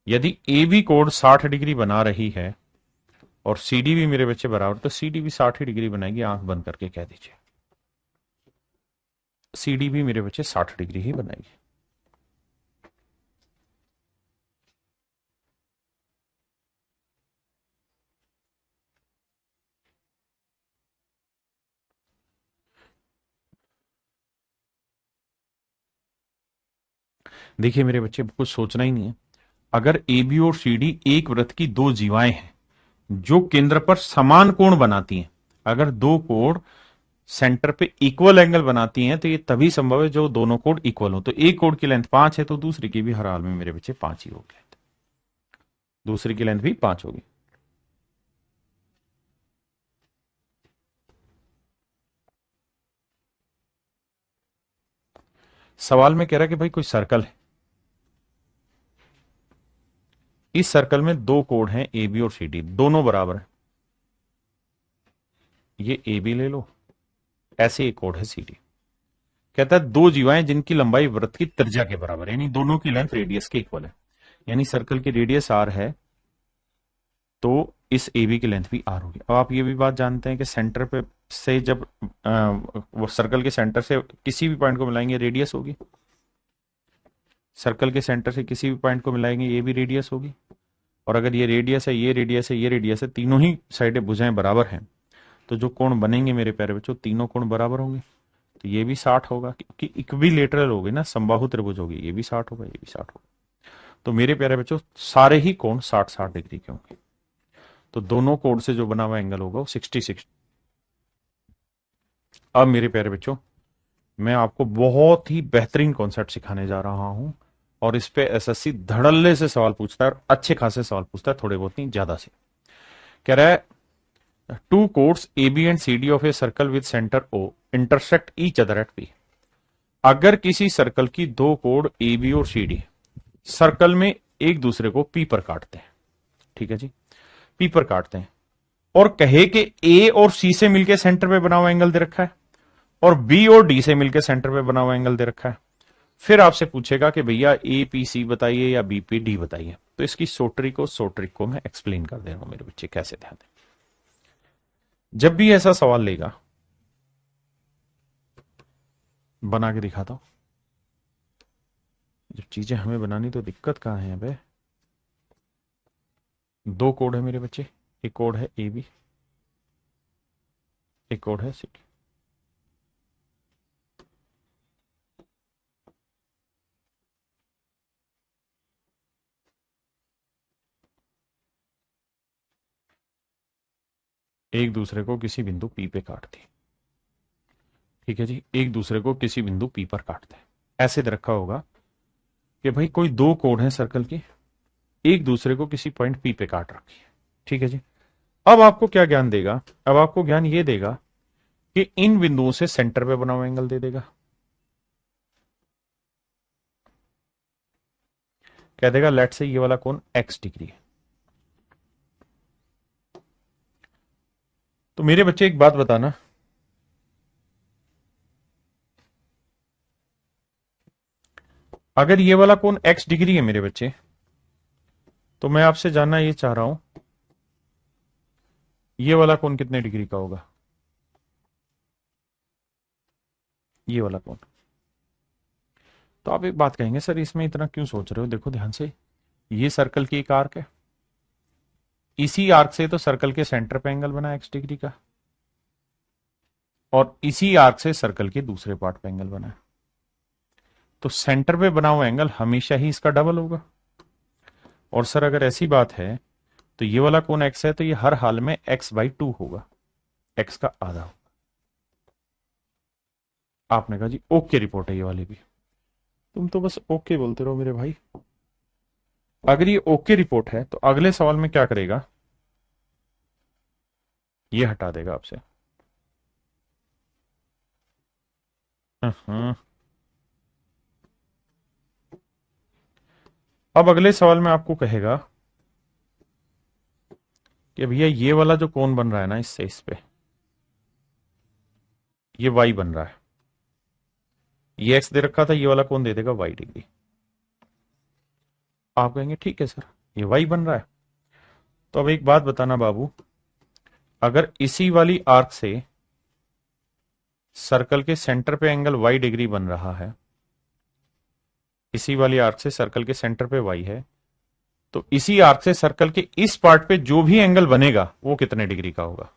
यदि ए बी कोड 60 डिग्री बना रही है और सी डी भी मेरे बच्चे बराबर, तो सी डी भी 60 ही डिग्री बनाएगी। आंख बंद करके कह दीजिए सी डी भी मेरे बच्चे 60 डिग्री ही बनाएगी। देखिए मेरे बच्चे कुछ सोचना ही नहीं है। अगर ए बी और सी डी एक वृत्त की दो जीवाएं हैं जो केंद्र पर समान कोण बनाती हैं, अगर दो कोण सेंटर पे इक्वल एंगल बनाती हैं तो ये तभी संभव है जो दोनों कोण इक्वल हो। तो एक कोण की लेंथ 5 है तो दूसरी की भी हर हाल में मेरे बच्चे 5 ही होगी, दूसरी की लेंथ भी 5 होगी। सवाल में कह रहा है कि भाई कोई सर्कल है, इस सर्कल में दो कोण हैं ए बी और सी डी, दोनों बराबर हैं। ये ए बी ले लो, ऐसे एक कोण है सी डी। कहता है दो जीवाएं जिनकी लंबाई वृत्त की त्रिज्या के बराबर है, यानी दोनों की लेंथ रेडियस के इक्वल है, यानी सर्कल की रेडियस आर है तो इस ए बी की लेंथ भी आर होगी। अब आप ये भी बात जानते हैं कि सेंटर पे से जब वो सर्कल के सेंटर से किसी भी पॉइंट को मिलाएंगे रेडियस होगी, सर्कल के सेंटर से किसी भी पॉइंट को मिलाएंगे ये भी रेडियस होगी। और अगर ये रेडियस है, ये रेडियस है, ये रेडियस है, तीनों ही साइडें भुजाएं बराबर हैं, तो जो कोण बनेंगे मेरे प्यारे बच्चों तीनों कोण बराबर होंगे। तो ये भी 60 होगा क्योंकि इक्विलेटरल हो गई ना, समबाहु त्रिभुज होगी, ये भी 60 होगा, ये भी 60 होगा। तो मेरे प्यारे बच्चों सारे ही कोण 60-60 डिग्री के होंगे। तो दोनों कोण से जो बना हुआ एंगल होगा वो 66। अब मेरे प्यारे बच्चों मैं आपको बहुत ही बेहतरीन कॉन्सेप्ट सिखाने जा रहा हूं और इस पे एसएससी धड़ल्ले से सवाल पूछता है और अच्छे खासे सवाल पूछता है, थोड़े बहुत नहीं ज्यादा से। कह रहा है two chords A B and C D of a circle with centre O intersect each other at P. अगर किसी सर्कल की दो कोड ए बी और सी डी सर्कल में एक दूसरे को पी पर काटते हैं, ठीक है जी, पी पर काटते हैं और कहे कि ए और सी से मिलकर सेंटर पे बना हुआ एंगल दे रखा है और बी और डी से मिलकर सेंटर पे बना हुआ एंगल दे रखा है, फिर आपसे पूछेगा कि भैया ए पी सी बताइए या बी पी डी बताइए। तो इसकी सो ट्रिक को मैं एक्सप्लेन कर दे रहा हूं मेरे बच्चे, कैसे ध्यान दें। जब भी ऐसा सवाल लेगा, बना के दिखाता हूं। जब चीजें हमें बनानी तो दिक्कत कहां है अबे। दो कोड है मेरे बच्चे, एक कोड है ए बी, एक कोड है सी डी। एक दूसरे को किसी बिंदु पी पे काटते हैं, ठीक है जी, एक दूसरे को किसी बिंदु पी पर काटते हैं। ऐसे रखा होगा कि भाई कोई दो कोड हैं सर्कल के, एक दूसरे को किसी पॉइंट पी पे काट रखी है, ठीक है जी। अब आपको क्या ज्ञान देगा, अब आपको ज्ञान ये देगा कि इन बिंदुओं से सेंटर पे बना हुआ एंगल दे देगा। कह देगा लेट से ये वाला कोण एक्स डिग्री है। तो मेरे बच्चे एक बात बताना, अगर ये वाला कोण एक्स डिग्री है मेरे बच्चे, तो मैं आपसे जानना ये चाह रहा हूं ये वाला कोण कितने डिग्री का होगा, ये वाला कोण। तो आप एक बात कहेंगे सर इसमें इतना क्यों सोच रहे हो, देखो ध्यान से, ये सर्कल की एक आर्क है, इसी आर्क से तो सर्कल के सेंटर पे एंगल बना एक्स डिग्री का, और इसी आर्क से सर्कल के दूसरे पार्ट पे एंगल बना है। तो सेंटर पे बना हुआ एंगल हमेशा ही इसका डबल होगा। और सर अगर ऐसी बात है तो ये वाला कोण एक्स है, तो ये हर हाल में x/2 होगा, एक्स का आधा होगा। आपने कहा जी ओके रिपोर्ट है ये वाली भी, तुम तो बस ओके बोलते रहो मेरे भाई। अगर ये ओके रिपोर्ट है तो अगले सवाल में क्या करेगा, ये हटा देगा आपसे। अब अगले सवाल में आपको कहेगा कि भैया ये वाला जो कोण बन रहा है ना, इससे इस पे ये y बन रहा है, ये x दे रखा था, ये वाला कोण दे देगा y डिग्री। आप कहेंगे ठीक है सर ये y बन रहा है। तो अब एक बात बताना बाबू, अगर इसी वाली आर्क से सर्कल के सेंटर पे एंगल y डिग्री बन रहा है, इसी वाली आर्क से सर्कल के सेंटर पे y है, तो इसी आर्क से सर्कल के इस पार्ट पे जो भी एंगल बनेगा वो कितने डिग्री का होगा।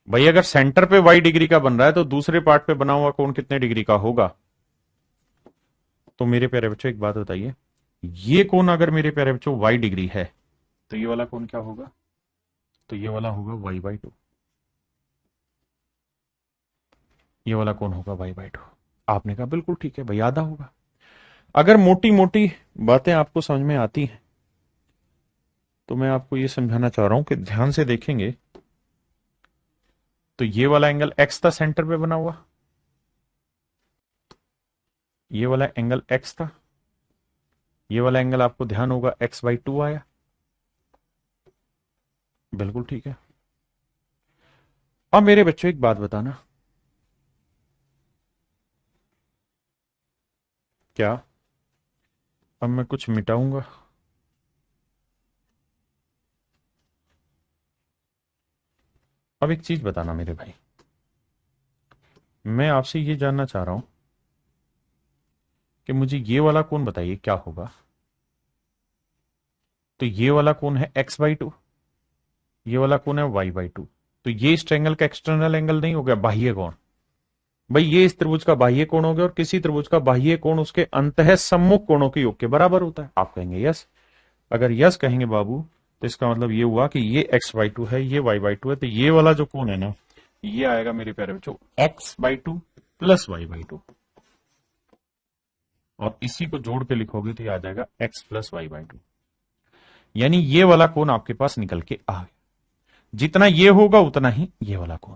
भाई अगर सेंटर पे y डिग्री का बन रहा है तो दूसरे पार्ट पे बना हुआ कोण कितने डिग्री का होगा। तो मेरे प्यारे बच्चों एक बात बताइए, ये कोण अगर मेरे प्यारे बच्चों y डिग्री है तो ये वाला कोण क्या होगा, तो ये वाला होगा y/2, ये वाला कोण होगा y/2। आपने कहा बिल्कुल ठीक है भाई आधा होगा। अगर मोटी मोटी बातें आपको समझ में आती हैं तो मैं आपको ये समझाना चाह रहा हूं कि ध्यान से देखेंगे तो ये वाला एंगल x था सेंटर पे बना हुआ, ये वाला एंगल x था, ये वाला एंगल आपको ध्यान होगा x/2 आया, बिल्कुल ठीक है। अब मेरे बच्चों एक बात बताना, क्या अब मैं कुछ मिटाऊंगा, अब एक चीज बताना मेरे भाई, मैं आपसे ये जानना चाह रहा हूं कि मुझे ये वाला कोण बताइए क्या होगा। तो ये वाला कोण है x/2, ये वाला कोण है y/2, तो ये इस ट्रायंगल का एक्सटर्नल एंगल नहीं हो गया, बाह्य कोण। भाई ये इस त्रिभुज का बाह्य कोण हो गया और किसी त्रिभुज का बाह्य कोण उसके अंतः सम्मुख कोणों के योग के बराबर होता है। आप कहेंगे यस, अगर यस कहेंगे बाबू तो इसका मतलब ये हुआ कि ये x/2 है, ये y/2 है, तो ये वाला जो कोण है ना ये आएगा मेरे प्यारे बच्चों x/2 प्लस y/2, और इसी को जोड़ के लिखोगे तो ये आ जाएगा x प्लस y/2। यानी ये वाला कोण आपके पास निकल के आ गया। जितना ये होगा उतना ही ये वाला कोण,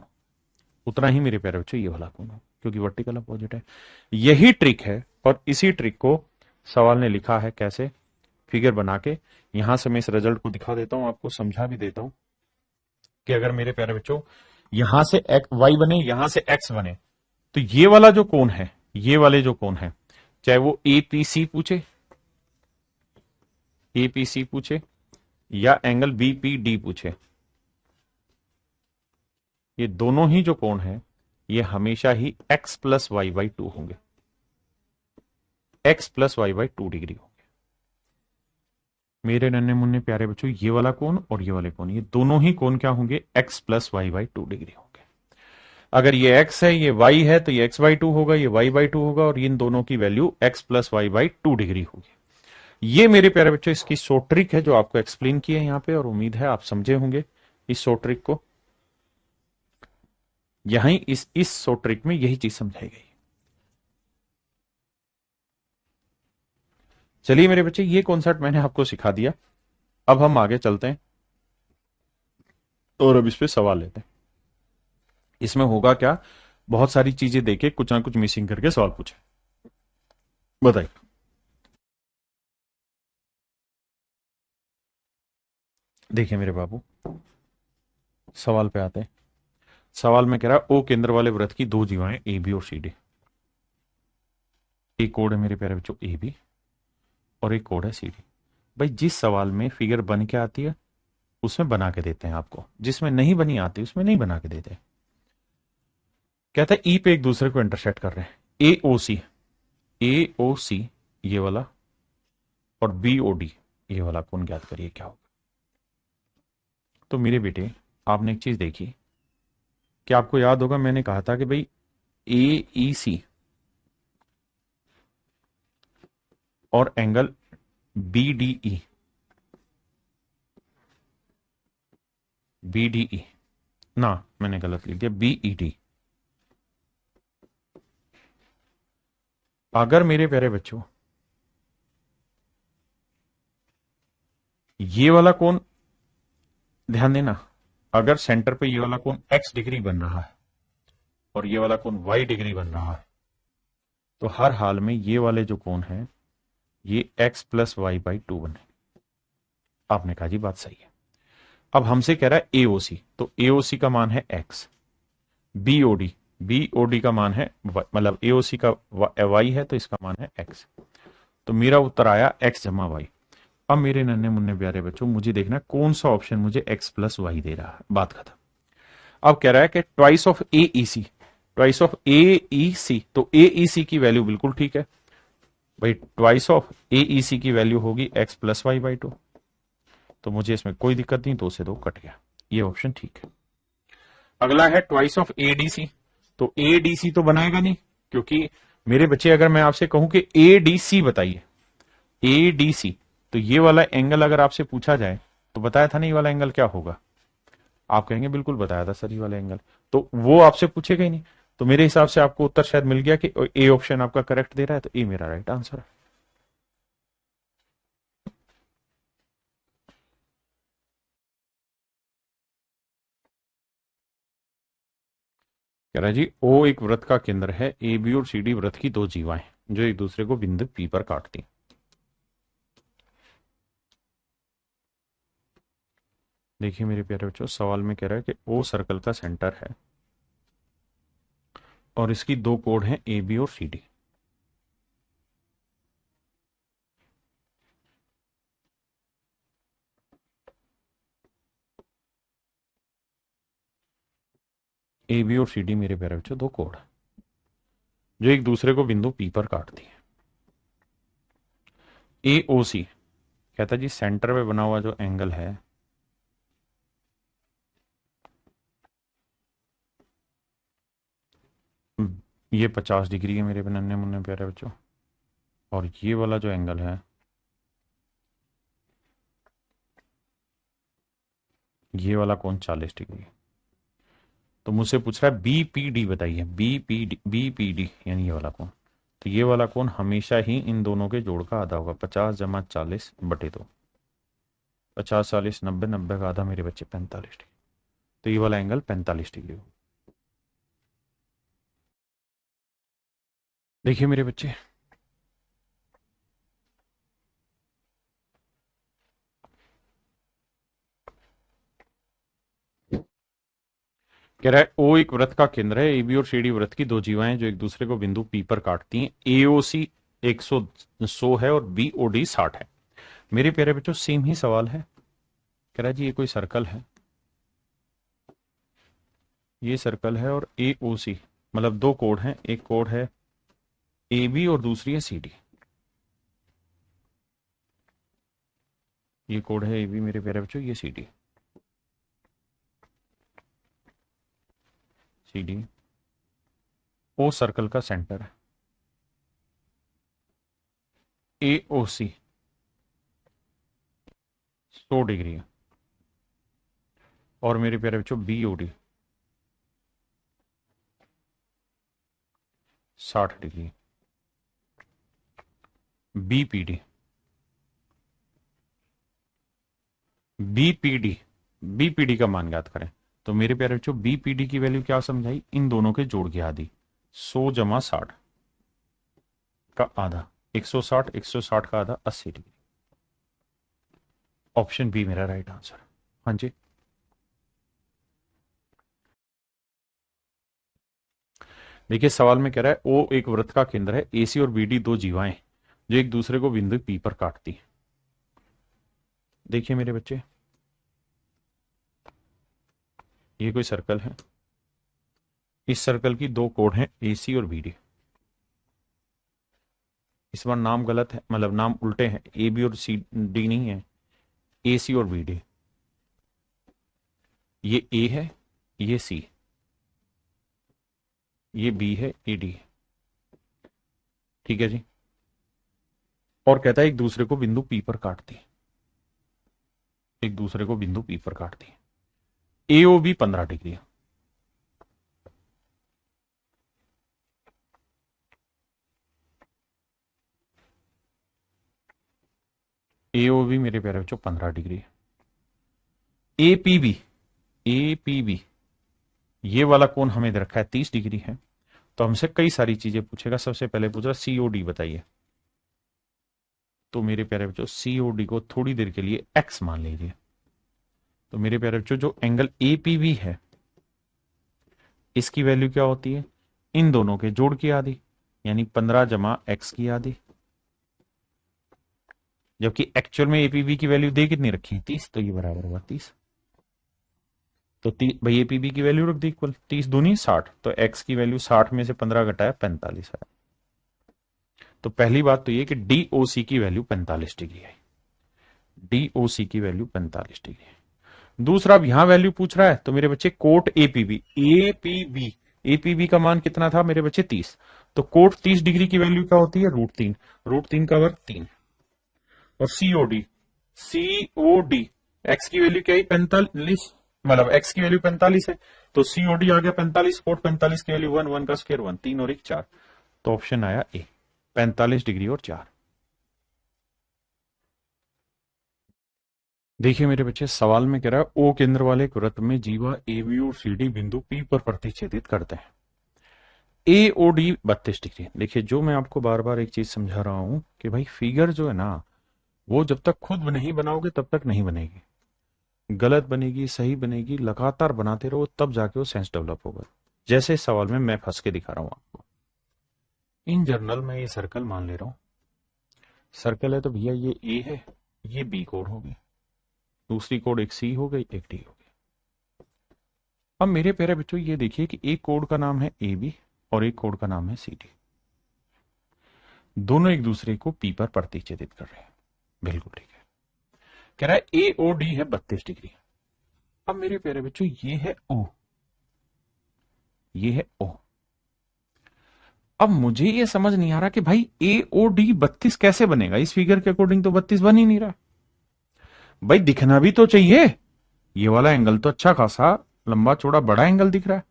उतना ही मेरे प्यारे बच्चों ये वाला कोण, क्योंकि वर्टिकल अपोजिट है। यही ट्रिक है और इसी ट्रिक को सवाल ने लिखा है कैसे, फिगर बना के यहां से मैं इस रिजल्ट को दिखा देता हूं, आपको समझा भी देता हूं कि अगर मेरे प्यारे बच्चों यहां से वाई बने, यहां से एक्स बने, तो ये वाला जो कोण है, ये वाले जो कोण है, चाहे वो एपीसी पूछे, एपीसी पूछे या एंगल बीपीडी पूछे, ये दोनों ही जो कोण है ये हमेशा ही x plus y by two होंगे, x plus y by two degree होंगे। मेरे नन्हे मुन्ने प्यारे बच्चों, ये वाला कोण और ये वाले कोण, ये दोनों ही कोण क्या होंगे, x plus y by two degree होंगे। अगर ये x है, ये y है, तो ये x बाई टू होगा, ये y बाई टू होगा, और इन दोनों की value x plus y by two degree होगी। ये मेरे प्यारे बच्चों इसकी शॉर्ट ट्रिक है जो आपको एक्सप्लेन की है यहां पे, और उम्मीद है आप समझे होंगे इस शॉर्ट ट्रिक को। यहीं इस शॉर्ट ट्रिक में यही चीज समझाई गई। चलिए मेरे बच्चे, ये कॉन्सेप्ट मैंने आपको सिखा दिया। अब हम आगे चलते हैं और अब इस पे सवाल लेते हैं। इसमें होगा क्या, बहुत सारी चीजें देके कुछ ना कुछ मिसिंग करके सवाल पूछे। बताइए। देखिए मेरे बाबू, सवाल पे आते हैं। सवाल में कह रहा है ओ केंद्र वाले वृत्त की दो जीवाएं ए बी और सी डी। एक कोड है मेरे प्यारे बच्चों ए बी और एक कोड है सी डी। भाई जिस सवाल में फिगर बन के आती है उसमें बना के देते हैं आपको, जिसमें नहीं बनी आती उसमें नहीं बना के देते। कहता है ई पे एक दूसरे को इंटरसेक्ट कर रहे हैं, ए ओ सी ये वाला और बी ओ डी ये वाला कोण ज्ञात करिए क्या होगा। तो मेरे बेटे आपने एक चीज देखी कि आपको याद होगा मैंने कहा था कि भाई ए ई सी और angle B D E, B D E ना मैंने गलत लिख दिया, बी ई डी। अगर मेरे प्यारे बच्चों ये वाला कोण ध्यान देना, अगर सेंटर पे ये वाला कोण x डिग्री बन रहा है और ये वाला कोण y डिग्री बन रहा है, तो हर हाल में ये वाले जो कोण है ये x plus y by two बने। आपने कहा जी बात सही है। अब हमसे कह रहा है एओसी, तो एओसी का मान है x, बीओडी, बीओडी का मान है मतलब एओसी का y है तो इसका मान है x। तो मेरा उत्तर आया x जमा वाई। अब मेरे नन्हे मुन्ने प्यारे बच्चों मुझे देखना कौन सा ऑप्शन मुझे x प्लस वाई दे रहा है, बात खत्म। अब कह रहा है कि twice of A E C, twice of A E C, तो ए ई सी की वैल्यू बिल्कुल ठीक है भाई, ट्वाइस ऑफ ए ई सी की वैल्यू होगी x plus y by two, तो मुझे इसमें कोई दिक्कत नहीं, दो से दो कट गया, ये ऑप्शन ठीक है। अगला है twice of A D C, तो ए डी सी तो बनाएगा नहीं, क्योंकि मेरे बच्चे अगर मैं आपसे कहूं कि ए डी सी बताइए, ए डी सी, तो ये वाला एंगल अगर आपसे पूछा जाए तो बताया था ना ये वाला एंगल क्या होगा, आप कहेंगे बिल्कुल बताया था सर ये वाला एंगल, तो वो आपसे पूछेगा ही नहीं। तो मेरे हिसाब से आपको उत्तर शायद मिल गया कि ए ऑप्शन आपका करेक्ट दे रहा है, तो ए मेरा राइट आंसर है। कह रहा है जी ओ एक वृत्त का केंद्र है, ए बी और सी डी वृत्त की दो जीवाएं जो एक दूसरे को बिंदु पी पर काटती। देखिए मेरे प्यारे बच्चों, सवाल में कह रहा है कि ओ सर्कल का सेंटर है और इसकी दो कोण हैं ए बी और सी डी। ए बी और सी डी मेरे प्यारे बच्चों दो कोण हैं जो एक दूसरे को बिंदु पी पर काटती है। ए ओ सी कहता है जी सेंटर पे बना हुआ जो एंगल है ये 50 डिग्री है मेरे नन्हे मुन्ने प्यारे बच्चों, और ये वाला जो एंगल है ये वाला कोण 40 डिग्री। तो मुझसे पूछ रहा है बीपीडी बताइए, बीपीडी यानी ये वाला कोण, तो ये वाला कोण हमेशा ही इन दोनों के जोड़ का आधा होगा, 50 जमा 40 बटे दो, 50 40 90, 90 का आधा मेरे बच्चे 45 डिग्री, तो ये वाला एंगल 45 डिग्री होगा। देखिए मेरे बच्चे, कह रहा है ओ एक वृत्त का केंद्र है, एबी और सीडी वृत्त की दो जीवाएं जो एक दूसरे को बिंदु पी पर काटती हैं। एओसी 100 है और बीओडी 60 है। मेरे प्यारे बच्चों सेम ही सवाल है। कह रहा है जी ये कोई सर्कल है, ये सर्कल है और एओसी मतलब दो कोड हैं, एक कोड है ए बी और दूसरी है सी डी। ये कोड है ए बी मेरे प्यारे बच्चों, ये C D. C D O circle का सेंटर है, ए ओ सी 100 डिग्री है और मेरे प्यारे बच्चों B O D 60 degree. BPD BPD BPD का मान ज्ञात करें तो मेरे प्यारे बच्चों बीपीडी की वैल्यू क्या समझाई, इन दोनों के जोड़ की आधी 100 जमा 60 का आधा 160, 160 का आधा 80 डिग्री। ऑप्शन बी मेरा राइट आंसर। हाँ जी, देखिए सवाल में कह रहा है ओ एक वृत्त का केंद्र है, एसी और बीडी दो जीवाएं जो एक दूसरे को बिंदु पी पर काटती है। देखिए मेरे बच्चे ये कोई सर्कल है, इस सर्कल की दो कोड हैं एसी और बीडी। इस बार नाम गलत है, मतलब नाम उल्टे हैं, ए बी और सी डी नहीं है, ए सी और बी डी। ये ए है, ये सी, ये बी है, ए डी। ठीक है जी, और कहता है एक दूसरे को बिंदु पी पर काटती है, एक दूसरे को बिंदु पी पर काटती है। एओ बी 15 डिग्री है। एओ बी मेरे प्यारे बच्चों 15 डिग्री है। एपीबी एपीबी ये वाला कोण हमें दे रखा है 30 डिग्री है, तो हमसे कई सारी चीजें पूछेगा। सबसे पहले पूछ रहा सीओडी बताइए, तो मेरे प्यारे बच्चों सीओडी को थोड़ी देर के लिए एक्स मान लीजिए। तो मेरे प्यारे बच्चों जो एंगल एपीबी है इसकी वैल्यू क्या होती है, इन दोनों के जोड़ की आधी यानी 15 जमा एक्स की आधी, जबकि एक्चुअल में एपीबी की वैल्यू दे कितनी रखी है 30, तो ये बराबर हुआ 30। तो भाई एपीबी की वैल्यू रख दी इक्वल 30 दूनी 60, तो एक्स की वैल्यू 60 में से 15 घटाया 45 है। तो पहली बात तो ये कि डीओसी की वैल्यू 45 डिग्री है, डीओसी की वैल्यू 45 डिग्री है। दूसरा अब यहां वैल्यू पूछ रहा है, तो मेरे बच्चे कोट एपीबी एपीबी एपीबी का मान कितना था मेरे बच्चे 30, तो कोट 30 डिग्री की वैल्यू क्या होती है √3, √3 का वर्ग 3। और सीओडी सीओडी एक्स की वैल्यू क्या है 45, मतलब एक्स की वैल्यू 45 है, तो सीओडी आ गया 45, कोट 45 की वैल्यू 1, 1 का स्क्वायर 1, 3 और 1 4, तो ऑप्शन आया ए 45 डिग्री और 4। देखिए मेरे बच्चे सवाल में कह रहा है ओ केंद्र वाले एक वृत्त में जीवा ए बी और सी डी बिंदु पी पर प्रतिच्छेदित करते हैं। ए ओ डी 32 डिग्री। देखिए जो मैं आपको बार बार एक चीज समझा रहा हूं कि भाई फिगर जो है ना वो जब तक खुद नहीं बनाओगे तब तक नहीं बनेगी, गलत बनेगी सही बनेगी, लगातार बनाते रहो तब जाके वो सेंस डेवलप होगा। जैसे इस सवाल में मैं फंस के दिखा रहा हूं आपको। इन जनरल में ये सर्कल मान ले रहा हूं, सर्कल है तो भैया ये ए है, ये बी कोड हो गई, दूसरी कोड एक सी हो गई, एक डी हो गई। अब मेरे प्यारे बच्चों ये देखिए कि एक कोड का नाम है ए बी और एक कोड का नाम है सी डी, दोनों एक दूसरे को पी पर प्रतिच्छेदित कर रहे हैं। बिल्कुल ठीक है। कह रहा है ए ओ डी है 32 डिग्री। अब मेरे प्यारे बच्चों ये है ओ, ये है ओ। अब मुझे ये समझ नहीं आ रहा कि भाई ए ओ डी 32 कैसे बनेगा, इस फिगर के अकॉर्डिंग तो 32 बन ही नहीं रहा। भाई दिखना भी तो चाहिए, ये वाला एंगल तो अच्छा खासा लंबा चौड़ा बड़ा एंगल दिख रहा है।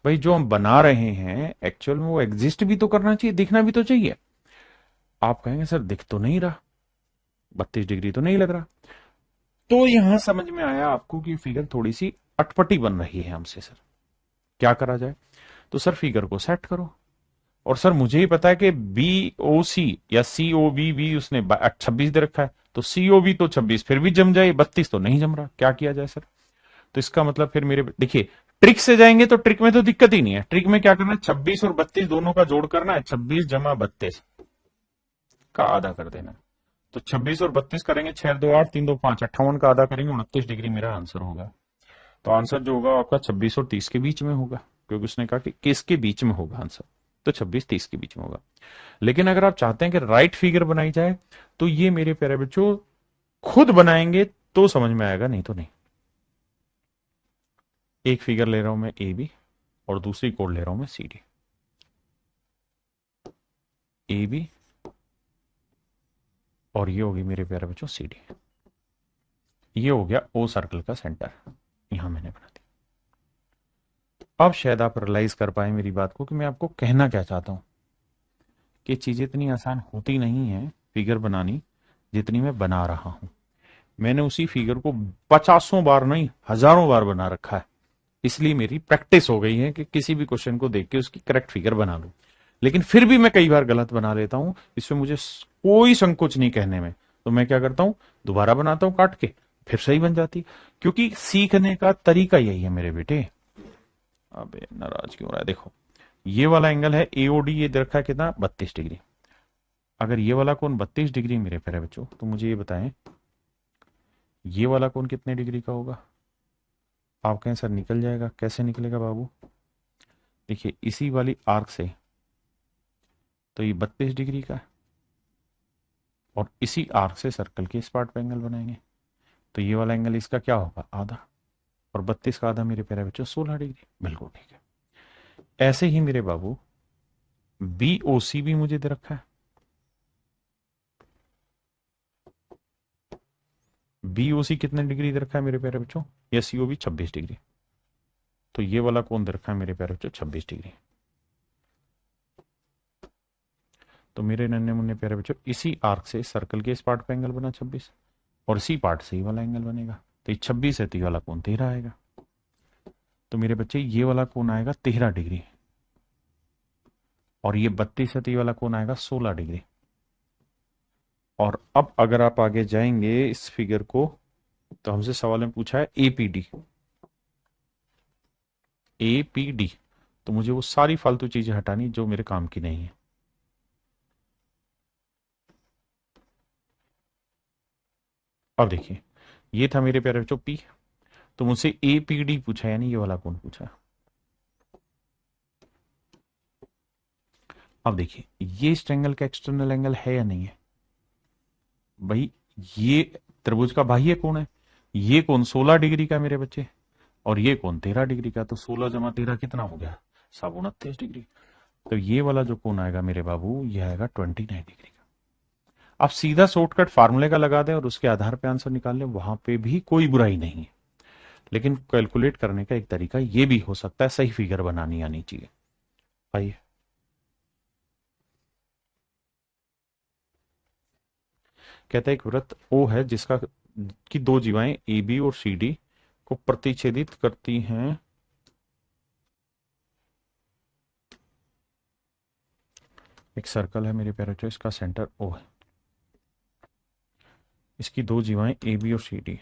भाई जो हम बना रहे हैं एक्चुअल में वो एग्जिस्ट भी तो करना चाहिए, दिखना भी तो चाहिए। आप कहेंगे सर दिख तो नहीं रहा, 32 डिग्री तो नहीं लग रहा। तो यहां समझ में आया आपको कि फिगर थोड़ी सी अटपटी बन रही है हमसे। सर क्या करा जाए, तो सर फिगर को सेट करो। और सर मुझे ही पता है कि बी ओ सी या सी ओ बी भी उसने 26 दे रखा है, तो सी ओ बी तो 26 फिर भी जम जाए, 32 तो नहीं जम रहा। क्या किया जाए सर, तो इसका मतलब फिर मेरे देखिए ट्रिक से जाएंगे तो ट्रिक में तो दिक्कत ही नहीं है। ट्रिक में क्या करना है, 26 और 32 दोनों का जोड़ करना है, 26 जमा 32 का आधा कर देना है। तो 26 और 32 करेंगे, 6 2 8 3 2 5, 58 का आधा करेंगे, 29 डिग्री मेरा आंसर होगा। तो आंसर जो होगा आपका 26 और 30 के बीच में होगा, क्योंकि उसने कहा कि किसके बीच में होगा आंसर, तो 26 30 के बीच में होगा। लेकिन अगर आप चाहते हैं कि राइट फिगर बनाई जाए, तो ये मेरे प्यारे बच्चों खुद बनाएंगे तो समझ में आएगा, नहीं तो नहीं। एक फिगर ले रहा हूं मैं ए बी, और दूसरी कोड ले रहा हूं मैं सी डी। ए बी और ये होगी मेरे प्यारे बच्चों सी डी। ये हो गया ओ सर्कल का सेंटर, यहां मैंने बना दिया। अब शायद आप रियलाइज कर पाए मेरी बात को कि मैं आपको कहना क्या चाहता हूं, कि चीजें इतनी आसान होती नहीं है फिगर बनानी जितनी मैं बना रहा हूं। मैंने उसी फिगर को 50 बार नहीं, हजारों बार बना रखा है, इसलिए मेरी प्रैक्टिस हो गई है कि किसी भी क्वेश्चन को देख के उसकी करेक्ट फिगर बना लूं। लेकिन फिर भी मैं कई बार गलत बना लेता हूं, इसमें मुझे कोई संकोच नहीं कहने में। तो मैं क्या करता हूं, दोबारा बनाता हूं काट के, फिर सही बन जाती, क्योंकि सीखने का तरीका यही है मेरे बेटे। अबे नाराज क्यों हो रहा है, देखो ये वाला एंगल है एओडी, ये दे रखा है कितना, 32 डिग्री। अगर ये वाला कोण 32 डिग्री मेरे प्यारे बच्चों, तो मुझे ये बताएं ये वाला कोण कितने डिग्री का होगा। आप कहें सर निकल जाएगा, कैसे निकलेगा बाबू, देखिए इसी वाली आर्क से तो ये 32 डिग्री का है, और इसी आर्क से सर्कल के इस पार्ट पे एंगल बनाएंगे, तो ये वाला एंगल इसका क्या होगा, आधा, और 32 का आधा मेरे प्यारे बच्चों 16 डिग्री। बिल्कुल ठीक है। ऐसे ही मेरे बाबू बी ओ सी भी मुझे दे रखा है, बी ओ सी कितने डिग्री दे रखा है मेरे प्यारे बच्चों, या सी ओ बी 26 डिग्री। तो ये वाला कौन दे रखा है मेरे प्यारे बच्चों, 26 डिग्री। तो मेरे नन्हे मुन्ने प्यारे बच्चों इसी आर्क से सर्कल के इस पार्ट पे एंगल बना 26, और इसी पार्ट से ये वाला एंगल बनेगा, तो ये 26 है तो ये वाला कोण 13 आएगा। तो मेरे बच्चे ये वाला कोण आएगा 13 डिग्री, और ये 32 है तो ये वाला कोण आएगा 16 डिग्री। और अब अगर आप आगे जाएंगे इस फिगर को, तो हमसे सवाल में पूछा है एपीडी, एपीडी, तो मुझे वो सारी फालतू चीजें हटानी जो मेरे काम की नहीं है। अब देखिए ये था मेरे प्यारे बच्चों पी, तो मुझसे एपीडी पूछा, यानी ये वाला कोण पूछा। अब देखिए ये इस ट्रायंगल का एक्सटर्नल एंगल है या नहीं है, भाई ये त्रिभुज का बाह्य कोण है, ये कोण 16 डिग्री का मेरे बच्चे, और ये कोण 13 डिग्री का, तो 16 जमा 13 कितना हो गया, 29 डिग्री। तो ये वाला जो कोण आएगा मेरे बाबू, ये आएगा 29 डिग्री का। आप सीधा शॉर्टकट फार्मूले का लगा दें और उसके आधार पे आंसर निकाल लें, वहां पे भी कोई बुराई नहीं है। लेकिन कैलकुलेट करने का एक तरीका ये भी हो सकता है, सही फिगर बनानी आनी चाहिए। आइए कहता है एक वृत्त ओ है जिसका की दो जीवाएं ए बी और सी डी को प्रतिच्छेदित करती हैं। एक सर्कल है मेरे प्यारे बच्चों, इसका सेंटर ओ है, इसकी दो जीवाएं ए बी और सी डी।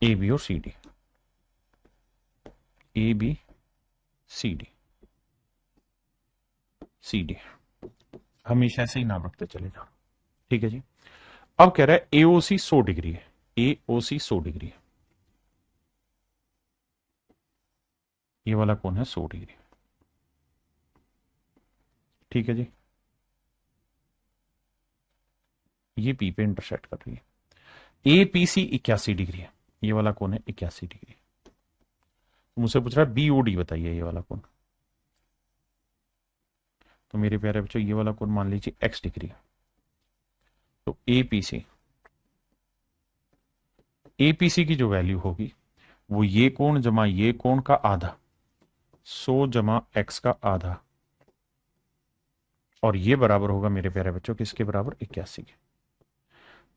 ए बी और C D, A B C D, C D, हमेशा ऐसे ही नाम रखते चले जाओ, ठीक है जी। अब कह रहा है एओसी 100 डिग्री है, एओसी 100 डिग्री है, ये वाला कौन है 100 डिग्री, ठीक है जी। ये पी पे इंटरसेक्ट कर रही है। ए पी सी 81 डिग्री है, ये वाला कौन है 81 डिग्री। मुझसे पूछ रहा है बीओडी बताइए, ये वाला कौन, तो मेरे प्यारे बच्चों ये वाला कौन मान लीजिए एक्स डिग्री है। तो एपीसी, एपीसी की जो वैल्यू होगी वो ये कोण जमा ये कोण का आधा, 100 जमा एक्स का आधा, और ये बराबर होगा मेरे प्यारे बच्चों किसके बराबर, 81 के।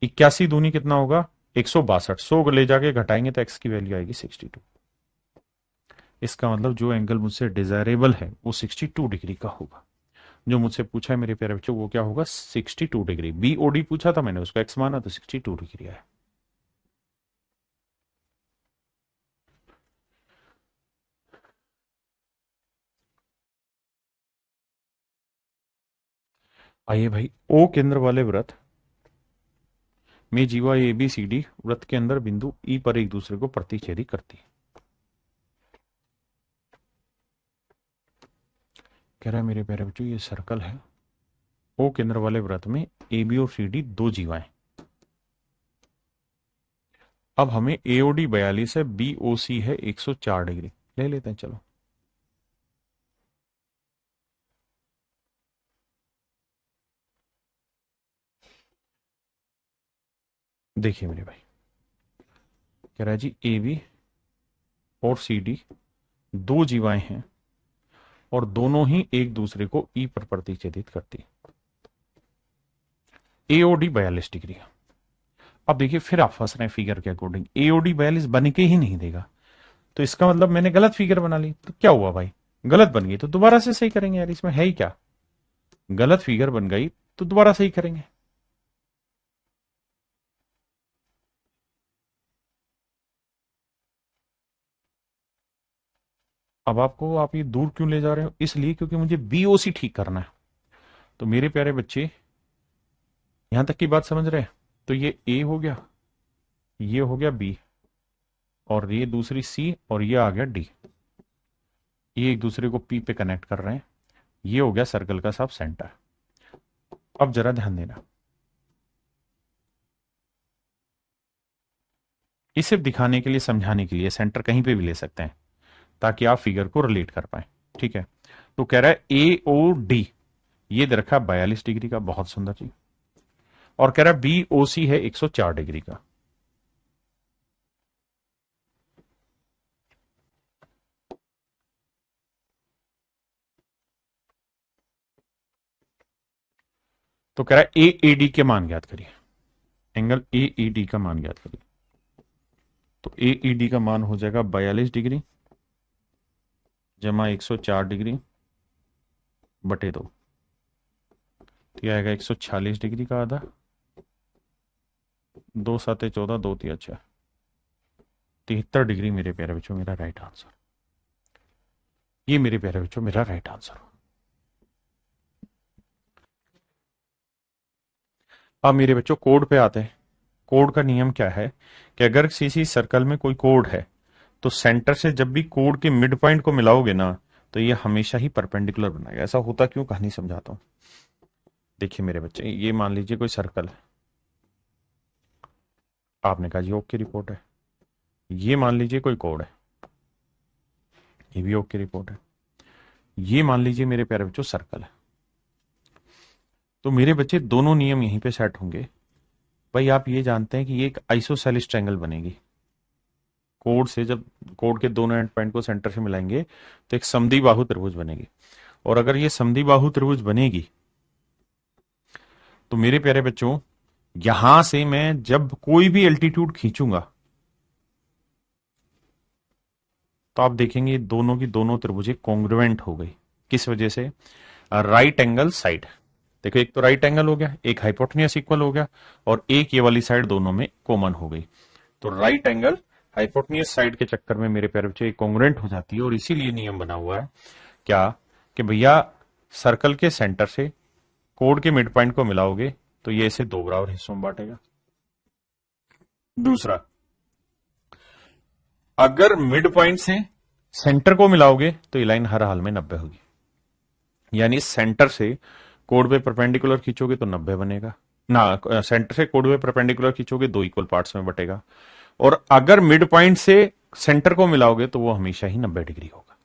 81 दूनी कितना होगा 162, 100 ले जाके घटाएंगे तो एक्स की वैल्यू आएगी 62। इसका मतलब जो एंगल मुझसे डिजायरेबल है वो 62 डिग्री का होगा। जो मुझसे पूछा है मेरे प्यारे बच्चों वो क्या होगा 62 डिग्री। बीओडी पूछा था मैंने, उसका एक्स माना तो 62 डिग्री है। आइए भाई, ओ केंद्र वाले वृत्त में जीवा ए बी सी डी वृत्त के अंदर बिंदु ई पर एक दूसरे को प्रतिच्छेदी करती है। कह रहा है मेरे प्यारे बच्चों ये सर्कल है, ओ केंद्र वाले वृत्त में ए बी और सी डी दो जीवाएं। अब हमें एओडी 42 है, बीओसी है 104 डिग्री, ले लेते हैं चलो। देखिए मेरे भाई, कह रहा है जी ए बी और सी डी दो जीवाएं हैं और दोनों ही एक दूसरे को ई पर प्रतिच्छेदित करती है। AOD 42 degree. अब देखिए फिर आप फंस रहे हैं फिगर के अकॉर्डिंग, एओडी 42 बन के ही नहीं देगा, तो इसका मतलब मैंने गलत फिगर बना ली। तो क्या हुआ भाई, गलत बन गई तो दोबारा से सही करेंगे यार, इसमें है ही क्या, गलत फिगर बन गई तो दोबारा सही करेंगे। अब आपको, आप ये दूर क्यों ले जा रहे हो, इसलिए क्योंकि मुझे बीओसी ठीक करना है। तो मेरे प्यारे बच्चे यहां तक की बात समझ रहे हैं, तो ये ए हो गया, ये हो गया बी, और ये दूसरी सी, और ये आ गया डी। ये एक दूसरे को पी पे कनेक्ट कर रहे हैं। ये हो गया सर्कल का सब सेंटर। अब जरा ध्यान देना, इसे सिर्फ दिखाने के लिए, समझाने के लिए, सेंटर कहीं पे भी ले सकते हैं ताकि आप फिगर को रिलेट कर पाए। ठीक है, तो कह रहा है ए ओ डी ये दे रखा 42 डिग्री का, बहुत सुंदर जी, और कह रहा है बी ओ सी है 104 डिग्री का। तो कह रहा है ए ए डी के मान ज्ञात करिए, एंगल ए ई डी का मान ज्ञात करिए। तो ए ई डी का मान हो जाएगा 42 डिग्री जमा 104 डिग्री बटे 2, तो आएगा 146 डिग्री का आधा, 2 7 14, 2 3 6, 73 डिग्री मेरे प्यारे बच्चों मेरा राइट आंसर। ये मेरे प्यारे बच्चों मेरा राइट आंसर। अब मेरे बच्चों कोड पे आते हैं। कोड का नियम क्या है कि अगर किसी सर्कल में कोई कोड है तो सेंटर से जब भी कोड के मिड पॉइंट को मिलाओगे ना तो ये हमेशा ही परपेंडिकुलर बनाएगा। ऐसा होता क्यों, कहानी समझाता हूं। देखिए मेरे बच्चे, ये मान लीजिए कोई सर्कल है, आपने कहा जी ओके रिपोर्ट है। ये मान लीजिए कोई कोड है, ये भी ओके रिपोर्ट है। ये मान लीजिए मेरे प्यारे बच्चों सर्कल है। तो मेरे बच्चे दोनों नियम यहीं पे सेट होंगे। भाई आप ये जानते हैं कि ये एक आइसोसेलिस ट्रायंगल बनेगी। कोड से जब कोड के दोनों एंड पॉइंट को सेंटर से मिलाएंगे तो एक समद्विबाहु त्रिभुज बनेगी, और अगर ये समद्विबाहु त्रिभुज बनेगी तो मेरे प्यारे बच्चों यहां से मैं जब कोई भी एल्टीट्यूड खींचूंगा तो आप देखेंगे दोनों की दोनों त्रिभुजें कॉन्ग्रुएंट हो गई। किस वजह से, राइट एंगल साइड। देखो एक तो राइट एंगल हो गया, एक हाइपोटेन्यूस इक्वल हो गया, और एक ये वाली साइड दोनों में कॉमन हो गई। तो राइट एंगल हाइपोटेन्यूस साइड के चक्कर में मेरे प्यारे बच्चे कॉन्ग्रुएंट हो जाती है, और इसीलिए नियम बना हुआ है क्या कि भैया सर्कल के सेंटर से कोड के मिड पॉइंट को मिलाओगे तो ये इसे दो बराबर हिस्सों में बांटेगा। दूसरा, अगर मिड पॉइंट से सेंटर को मिलाओगे तो ये लाइन हर हाल में 90 होगी, यानी सेंटर से कोड पे परपेंडिकुलर खींचोगे तो 90 बनेगा ना, सेंटर से कोड पे परपेंडिकुलर खींचोगे दो इक्वल पार्ट्स में बटेगा, और अगर मिड पॉइंट से सेंटर को मिलाओगे तो वो हमेशा ही 90 डिग्री होगा।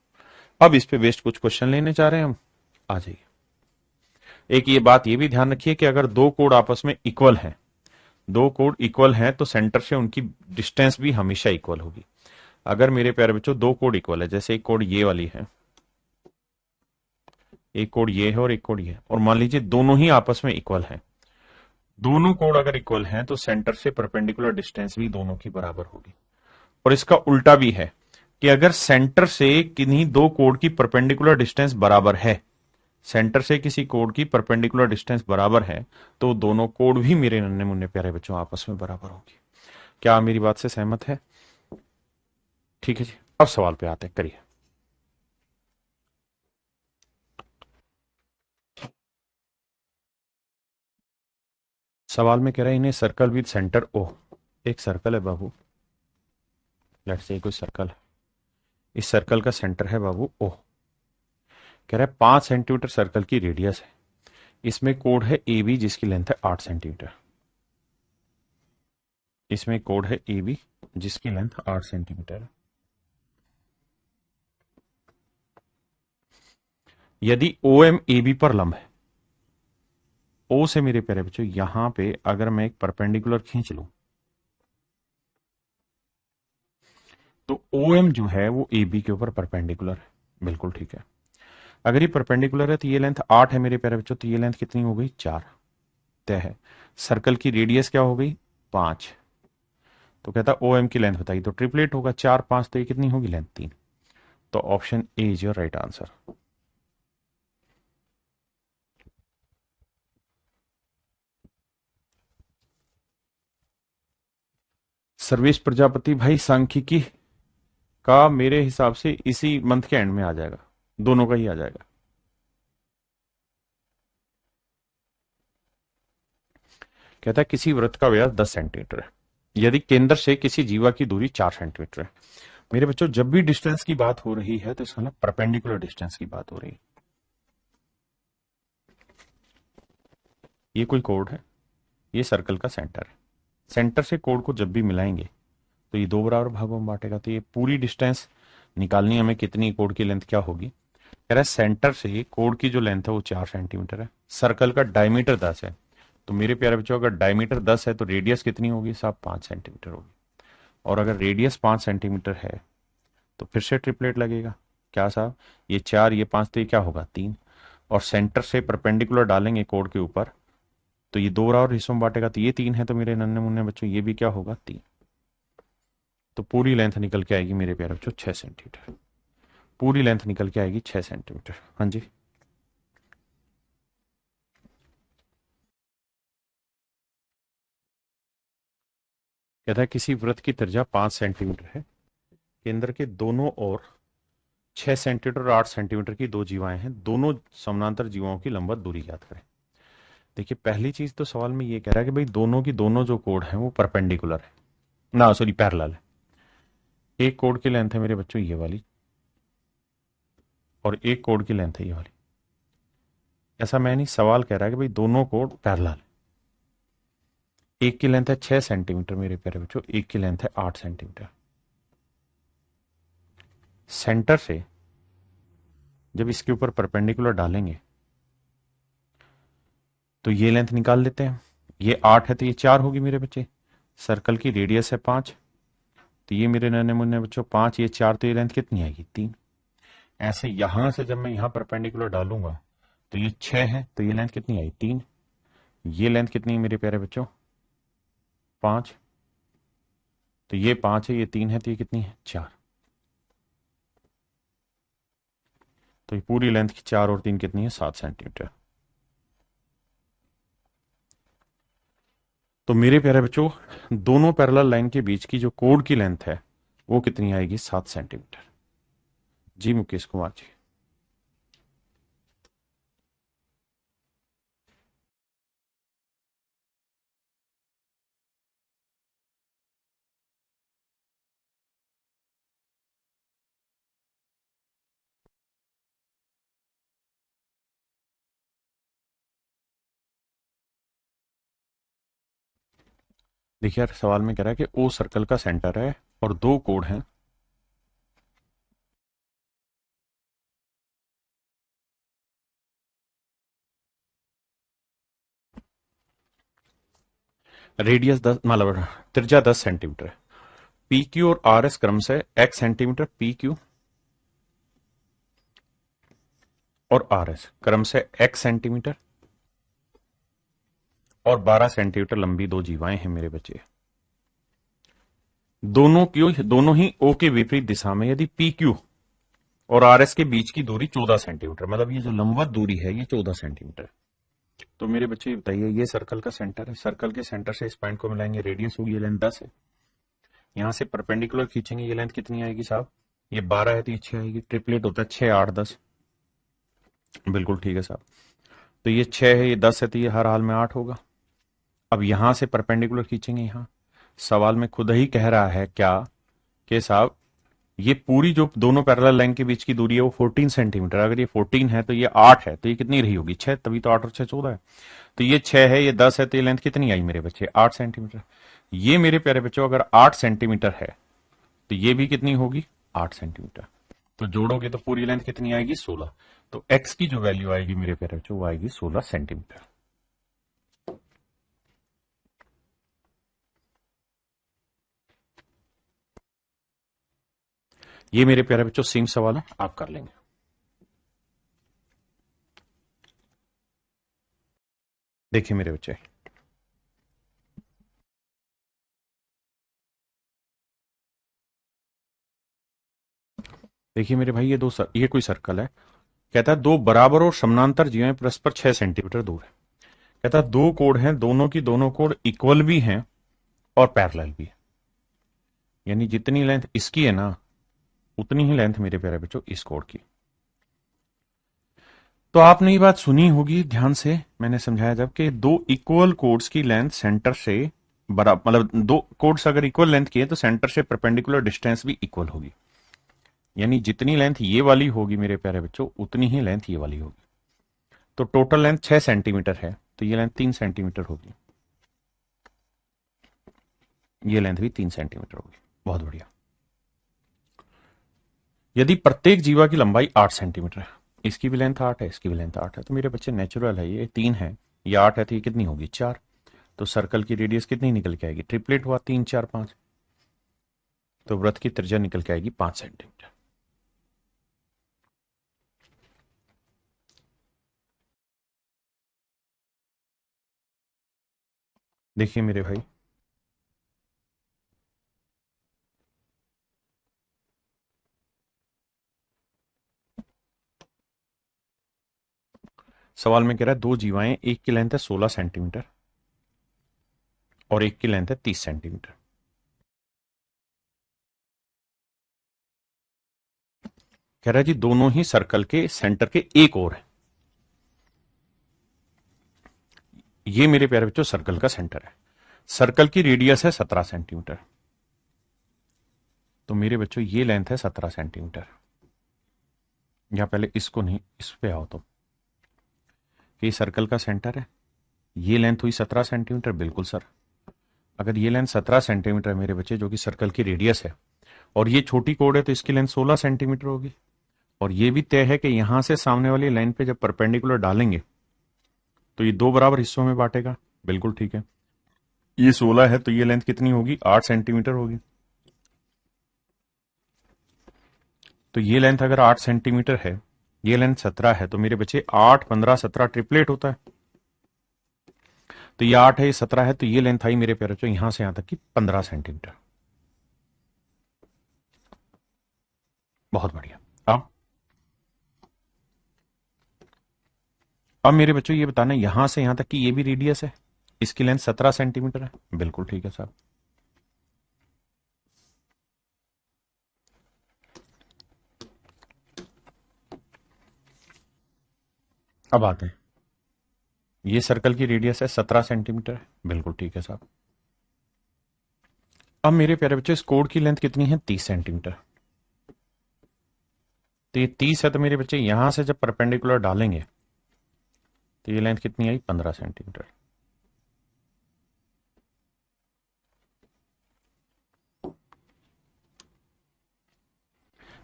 अब इस पे बेस्ड कुछ क्वेश्चन लेने चाह रहे हैं हम, आ जाइए। एक ये बात ये भी ध्यान रखिए कि अगर दो कोड आपस में इक्वल हैं, दो कोड इक्वल हैं तो सेंटर से उनकी डिस्टेंस भी हमेशा इक्वल होगी। अगर मेरे प्यारे बच्चों दो कोड इक्वल है, जैसे एक कोड ये वाली है, एक कोड ये है और एक कोड ये है, और मान लीजिए दोनों ही आपस में इक्वल हैं, दोनों कोड अगर इक्वल हैं तो सेंटर से परपेंडिकुलर डिस्टेंस भी दोनों की बराबर होगी। और इसका उल्टा भी है कि अगर सेंटर से किन्हीं दो कोड की परपेंडिकुलर डिस्टेंस बराबर है सेंटर से किसी कोड की परपेंडिकुलर डिस्टेंस बराबर है तो दोनों कोड भी मेरे नन्हे मुन्ने प्यारे बच्चों आपस में बराबर होंगे। क्या आप मेरी बात से सहमत है? ठीक है जी, अब सवाल पे आते हैं, करिए। सवाल में कह रहा है इन्हें सर्कल विद सेंटर ओ। एक सर्कल है बाबू, लेट्स से कोई सर्कल है, इस सर्कल का सेंटर है बाबू ओ। कह रहा है 5 सेंटीमीटर सर्कल की रेडियस है, इसमें कोड है ए बी जिसकी लेंथ है 8 सेंटीमीटर। इसमें कोड है ए बी जिसकी लेंथ 8 सेंटीमीटर है। यदि ओ एम ए बी पर लंब है, ओ से मेरे प्यारे बच्चों यहां पे अगर मैं एक परपेंडिकुलर खींच लूं तो ओ एम जो है वो ए बी के ऊपर परपेंडिकुलर है। बिल्कुल ठीक है। अगर ये परपेंडिकुलर है तो ये लेंथ 8 है मेरे प्यारे बच्चों, तो ये लेंथ कितनी हो गई? 4 तय है। सर्कल की रेडियस क्या हो गई? 5। तो कहता ओ एम की लेंथ बताइए, तो ट्रिपलेट होगा 4 5, तो ये कितनी होगी? लेंथ 3। तो option A is your right answer. Sarvesh Prajapati भाई, सांख्यिकी का मेरे हिसाब से इसी मंथ के एंड में आ जाएगा, दोनों का ही आ जाएगा। कहता है किसी वृत्त का व्यास 10 सेंटीमीटर है, यदि केंद्र से किसी जीवा की दूरी 4 सेंटीमीटर है। मेरे बच्चों जब भी डिस्टेंस की बात हो रही है तो इसका मतलब परपेंडिकुलर डिस्टेंस की बात हो रही है। ये कोई कोड है, ये सर्कल का सेंटर है। सेंटर से कोड को जब भी मिलाएंगे तो ये 2 बराबर भागों में बांटेगा, तो ये पूरी डिस्टेंस निकालनी हमें, कितनी कोड की लेंथ क्या होगी। कह रहा है सेंटर से कोड की जो लेंथ है वो 4 सेंटीमीटर है, सर्कल का डायमीटर 10 है। तो मेरे प्यारे बच्चों अगर डायमीटर 10 है तो रेडियस कितनी होगी साहब? 5 सेंटीमीटर होगी। और अगर रेडियस 5 सेंटीमीटर है तो फिर से ट्रिपलेट लगेगा। क्या साहब? ये 4 ये 5, तो ये क्या होगा? 3। और सेंटर से परपेंडिकुलर डालेंगे कोड के ऊपर तो ये 2 बराबर हिस्सों में बांटेगा, तो ये 3 है, तो मेरे नन्हे मुन्ने बच्चों ये भी क्या होगा? 3। तो पूरी लेंथ निकल के आएगी मेरे प्यारे बच्चों 6 सेंटीमीटर। पूरी लेंथ निकल के आएगी 6 सेंटीमीटर। हाँ जी। कहता है किसी वृत्त की त्रिज्या 5 सेंटीमीटर है, केंद्र के दोनों ओर 6 सेंटीमीटर और 8 सेंटीमीटर की 2 जीवाएं हैं, दोनों समानांतर जीवाओं की लंबवत दूरी ज्ञात करें। देखिए पहली चीज तो सवाल में ये कह रहा है कि भाई दोनों की दोनों जो कोड है वो परपेंडिकुलर है ना, सॉरी पैरेलल है। एक कोड की लेंथ है मेरे बच्चों ये वाली और एक कोड की लेंथ है ये वाली। ऐसा मैं नहीं, सवाल कह रहा है कि भाई दोनों कोड पैरेलल है। एक की लेंथ है 6 सेंटीमीटर मेरे प्यारे बच्चों, एक की लेंथ है 8 सेंटीमीटर। सेंटर से जब इसके ऊपर परपेंडिकुलर डालेंगे तो ये लेंथ निकाल लेते हैं। ये 8 है तो ये 4 होगी मेरे बच्चे। सर्कल की रेडियस है 5, तो ये मेरे नन्हे मुन्ने बच्चों 5 ये 4, तो ये लेंथ कितनी आएगी? 3। ऐसे यहां से जब मैं यहां परपेंडिकुलर डालूंगा तो ये 6 है, तो ये लेंथ कितनी आई? 3। ये लेंथ कितनी है मेरे प्यारे बच्चों? 5। तो ये 5 है, ये 3 है, तो ये कितनी है? 4। तो ये पूरी लेंथ की 4 और 3 कितनी है? 7 सेंटीमीटर। तो मेरे प्यारे बच्चों दोनों पैरेलल लाइन के बीच की जो कोड की लेंथ है वो कितनी आएगी? 7 सेंटीमीटर। जी मुकेश कुमार जी। देखिए यार सवाल में कह रहा है कि ओ सर्कल का सेंटर है और 2 कोड हैं। रेडियस 10 मतलब त्रिज्या 10 सेंटीमीटर है। पी क्यू और आर एस क्रम से x सेंटीमीटर पी क्यू और आर एस क्रम से x सेंटीमीटर और 12 सेंटीमीटर लंबी 2 जीवाएं हैं मेरे बच्चे। दोनों ही ओ के विपरीत दिशा में यदि पी क्यू और आर एस के बीच की दूरी 14 सेंटीमीटर, मतलब ये जो लंबवत दूरी है ये 14 सेंटीमीटर। तो मेरे बच्चे बताइए, ये सर्कल का सेंटर है, सर्कल के सेंटर से इस पॉइंट को मिलाएंगे, रेडियस होगी, ये लेंथ 10 है। यहां से परपेंडिकुलर खींचेंगे, ये लेंथ कितनी आएगी साहब, ये 12 है तो ये 6 आएगी। ट्रिपलेट होता है 6, 8, 10, बिल्कुल ठीक है साहब। तो ये 6 है, ये 10 है, तो ये हर हाल में 8 होगा। अब यहां से परपेंडिकुलर खींचेंगे, यहां सवाल में खुद ही कह रहा है क्या कि साहब ये पूरी जो दोनों पैरेलल लाइन के बीच की दूरी है वो 14 सेंटीमीटर, अगर ये 14 है तो ये 8 है, तो ये कितनी रही होगी, 6, तभी तो 8 और 6 14 है। तो ये 6 है, ये 10 है, तो ये लेंथ कितनी आई मेरे बच्चे, 8 सेंटीमीटर। ये मेरे प्यारे बच्चों अगर 8 सेंटीमीटर है तो ये भी कितनी होगी, 8 सेंटीमीटर। तो जोड़ोगे तो पूरी लेंथ कितनी आएगी, 16। तो एक्स की जो वैल्यू आएगी मेरे प्यारे बच्चों वो आएगी 16 सेंटीमीटर। ये मेरे प्यारे बच्चों सेम सवाल है, आप कर लेंगे। देखिए मेरे बच्चे, देखिए मेरे भाई, ये कोई सर्कल है। कहता है दो बराबर और समानांतर जीवें परस्पर 6 सेंटीमीटर दूर है। कहता है दो कोण हैं, दोनों की दोनों कोण इक्वल भी हैं और पैरेलल भी है, यानी जितनी लेंथ इसकी है ना उतनी ही लेंथ मेरे प्यारे बच्चों इस कोण की। तो आपने ये बात सुनी होगी ध्यान से, मैंने समझाया जब कि दो इक्वल कोड्स की लेंथ सेंटर से बराबर, मतलब दो कोड्स अगर इक्वल लेंथ की है तो सेंटर से परपेंडिकुलर डिस्टेंस भी इक्वल होगी, यानी जितनी लेंथ ये वाली होगी मेरे प्यारे बच्चों उतनी ही लेंथ ये वाली होगी। तो टोटल लेंथ 6 सेंटीमीटर है तो ये लेंथ 3 सेंटीमीटर होगी, ये लेंथ भी 3 सेंटीमीटर होगी। बहुत बढ़िया। यदि प्रत्येक जीवा की लंबाई 8 सेंटीमीटर है, इसकी भी लेंथ 8 है, इसकी भी लेंथ 8 है, तो मेरे बच्चे नेचुरल है, ये 3 है, ये 8 है, तो ये कितनी होगी, 4। तो सर्कल की रेडियस कितनी निकल के आएगी, ट्रिपलेट हुआ 3, 4, 5, तो वृत्त की त्रिज्या निकल के आएगी 5 सेंटीमीटर। देखिए मेरे भाई, सवाल में कह रहा है दो जीवाएं, एक की लेंथ है 16 सेंटीमीटर और एक की लेंथ है 30 सेंटीमीटर। कह रहा है जी दोनों ही सर्कल के सेंटर के एक ओर है। ये मेरे प्यारे बच्चों सर्कल का सेंटर है, सर्कल की रेडियस है 17 सेंटीमीटर, तो मेरे बच्चों ये लेंथ है 17 सेंटीमीटर। यहां पहले इसको नहीं, इस पे आओ तो, ये सर्कल का सेंटर है, ये लेंथ हुई 17 सेंटीमीटर, बिल्कुल सर। अगर ये लेंथ 17 सेंटीमीटर है मेरे बच्चे जो कि सर्कल की रेडियस है, और ये छोटी कोड है तो इसकी लेंथ 16 सेंटीमीटर होगी, और ये भी तय है कि यहां से सामने वाली लाइन पे जब परपेंडिकुलर डालेंगे तो ये दो बराबर हिस्सों में बांटेगा, बिल्कुल ठीक है। ये 16 है तो ये लेंथ कितनी होगी, 8 सेंटीमीटर होगी। तो ये लेंथ अगर 8 सेंटीमीटर है, ये लेंथ 17 है, तो मेरे बच्चे 8, 15, 17 ट्रिपलेट होता है। तो ये 8 है, ये 17 है, तो ये लेंथ आई मेरे प्यारे बच्चों यहां से यहां तक की 15 सेंटीमीटर। बहुत बढ़िया। अब मेरे बच्चों ये बताना, यहां से यहां तक की ये भी रेडियस है, इसकी लेंथ 17 सेंटीमीटर है, बिल्कुल ठीक है साहब। अब आते हैं, ये सर्कल की रेडियस है 17 सेंटीमीटर है, बिल्कुल ठीक है साहब। अब मेरे प्यारे बच्चों इस कोड की लेंथ कितनी है, 30 सेंटीमीटर। तो ये 30 है तो मेरे बच्चे यहां से जब परपेंडिकुलर डालेंगे तो ये लेंथ कितनी आई, 15 सेंटीमीटर।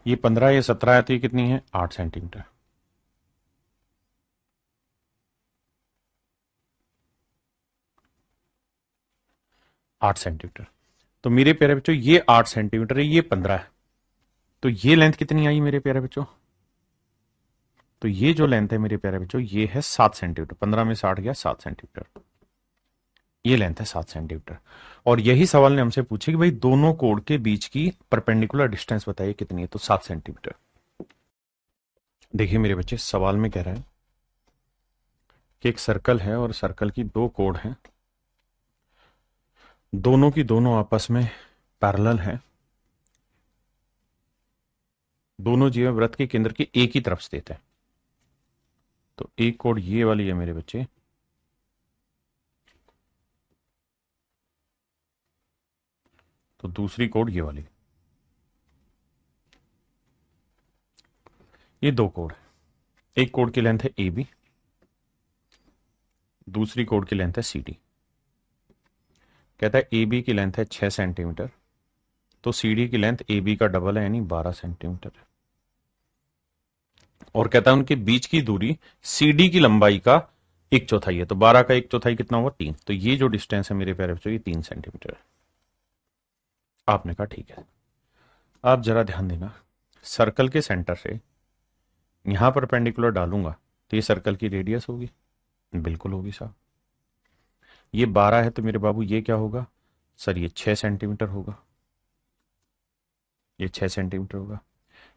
ये 15, ये 17 है तो ये कितनी है, 8 सेंटीमीटर। आठ सेंटीमीटर। तो मेरे प्यारे बच्चों ये 8 सेंटीमीटर है, ये 15 है, तो ये लेंथ कितनी आई मेरे प्यारे बच्चों, तो ये जो लेंथ है मेरे प्यारे बच्चों ये है 7 सेंटीमीटर। 15 में 60 गया, 7 सेंटीमीटर, ये लेंथ है 7 सेंटीमीटर। और यही सवाल ने हमसे पूछे कि भाई दोनों कोड के बीच की परपेंडिकुलर डिस्टेंस बताइए कितनी है, तो 7 सेंटीमीटर। देखिए मेरे बच्चे, सवाल में कह रहा है कि एक सर्कल है और सर्कल की दो कोण हैं, दोनों की दोनों आपस में पैरेलल हैं, दोनों जीवा वृत्त के केंद्र की एक ही तरफ स्थित है। तो एक कोण ये वाली है मेरे बच्चे, तो दूसरी कोण ये वाली। ये दो कोण है, एक कोण की लेंथ है ए बी, दूसरी कोण की लेंथ है सी डी। कहता है ए बी की लेंथ है 6 सेंटीमीटर, तो सी डी की लेंथ ए बी का डबल है यानी 12 सेंटीमीटर है। और कहता है उनके बीच की दूरी सी डी की लंबाई का एक चौथाई है, तो 12 का एक चौथाई कितना हुआ? 3। तो ये जो डिस्टेंस है मेरे प्यारे बच्चों, ये 3 सेंटीमीटर है। आपने कहा ठीक है। आप जरा ध्यान देना, सर्कल के सेंटर से यहां परपेंडिकुलर डालूंगा तो ये सर्कल की रेडियस होगी, बिल्कुल होगी साहब। ये 12 है तो मेरे बाबू ये क्या होगा सर? ये 6 सेंटीमीटर होगा, ये 6 सेंटीमीटर होगा।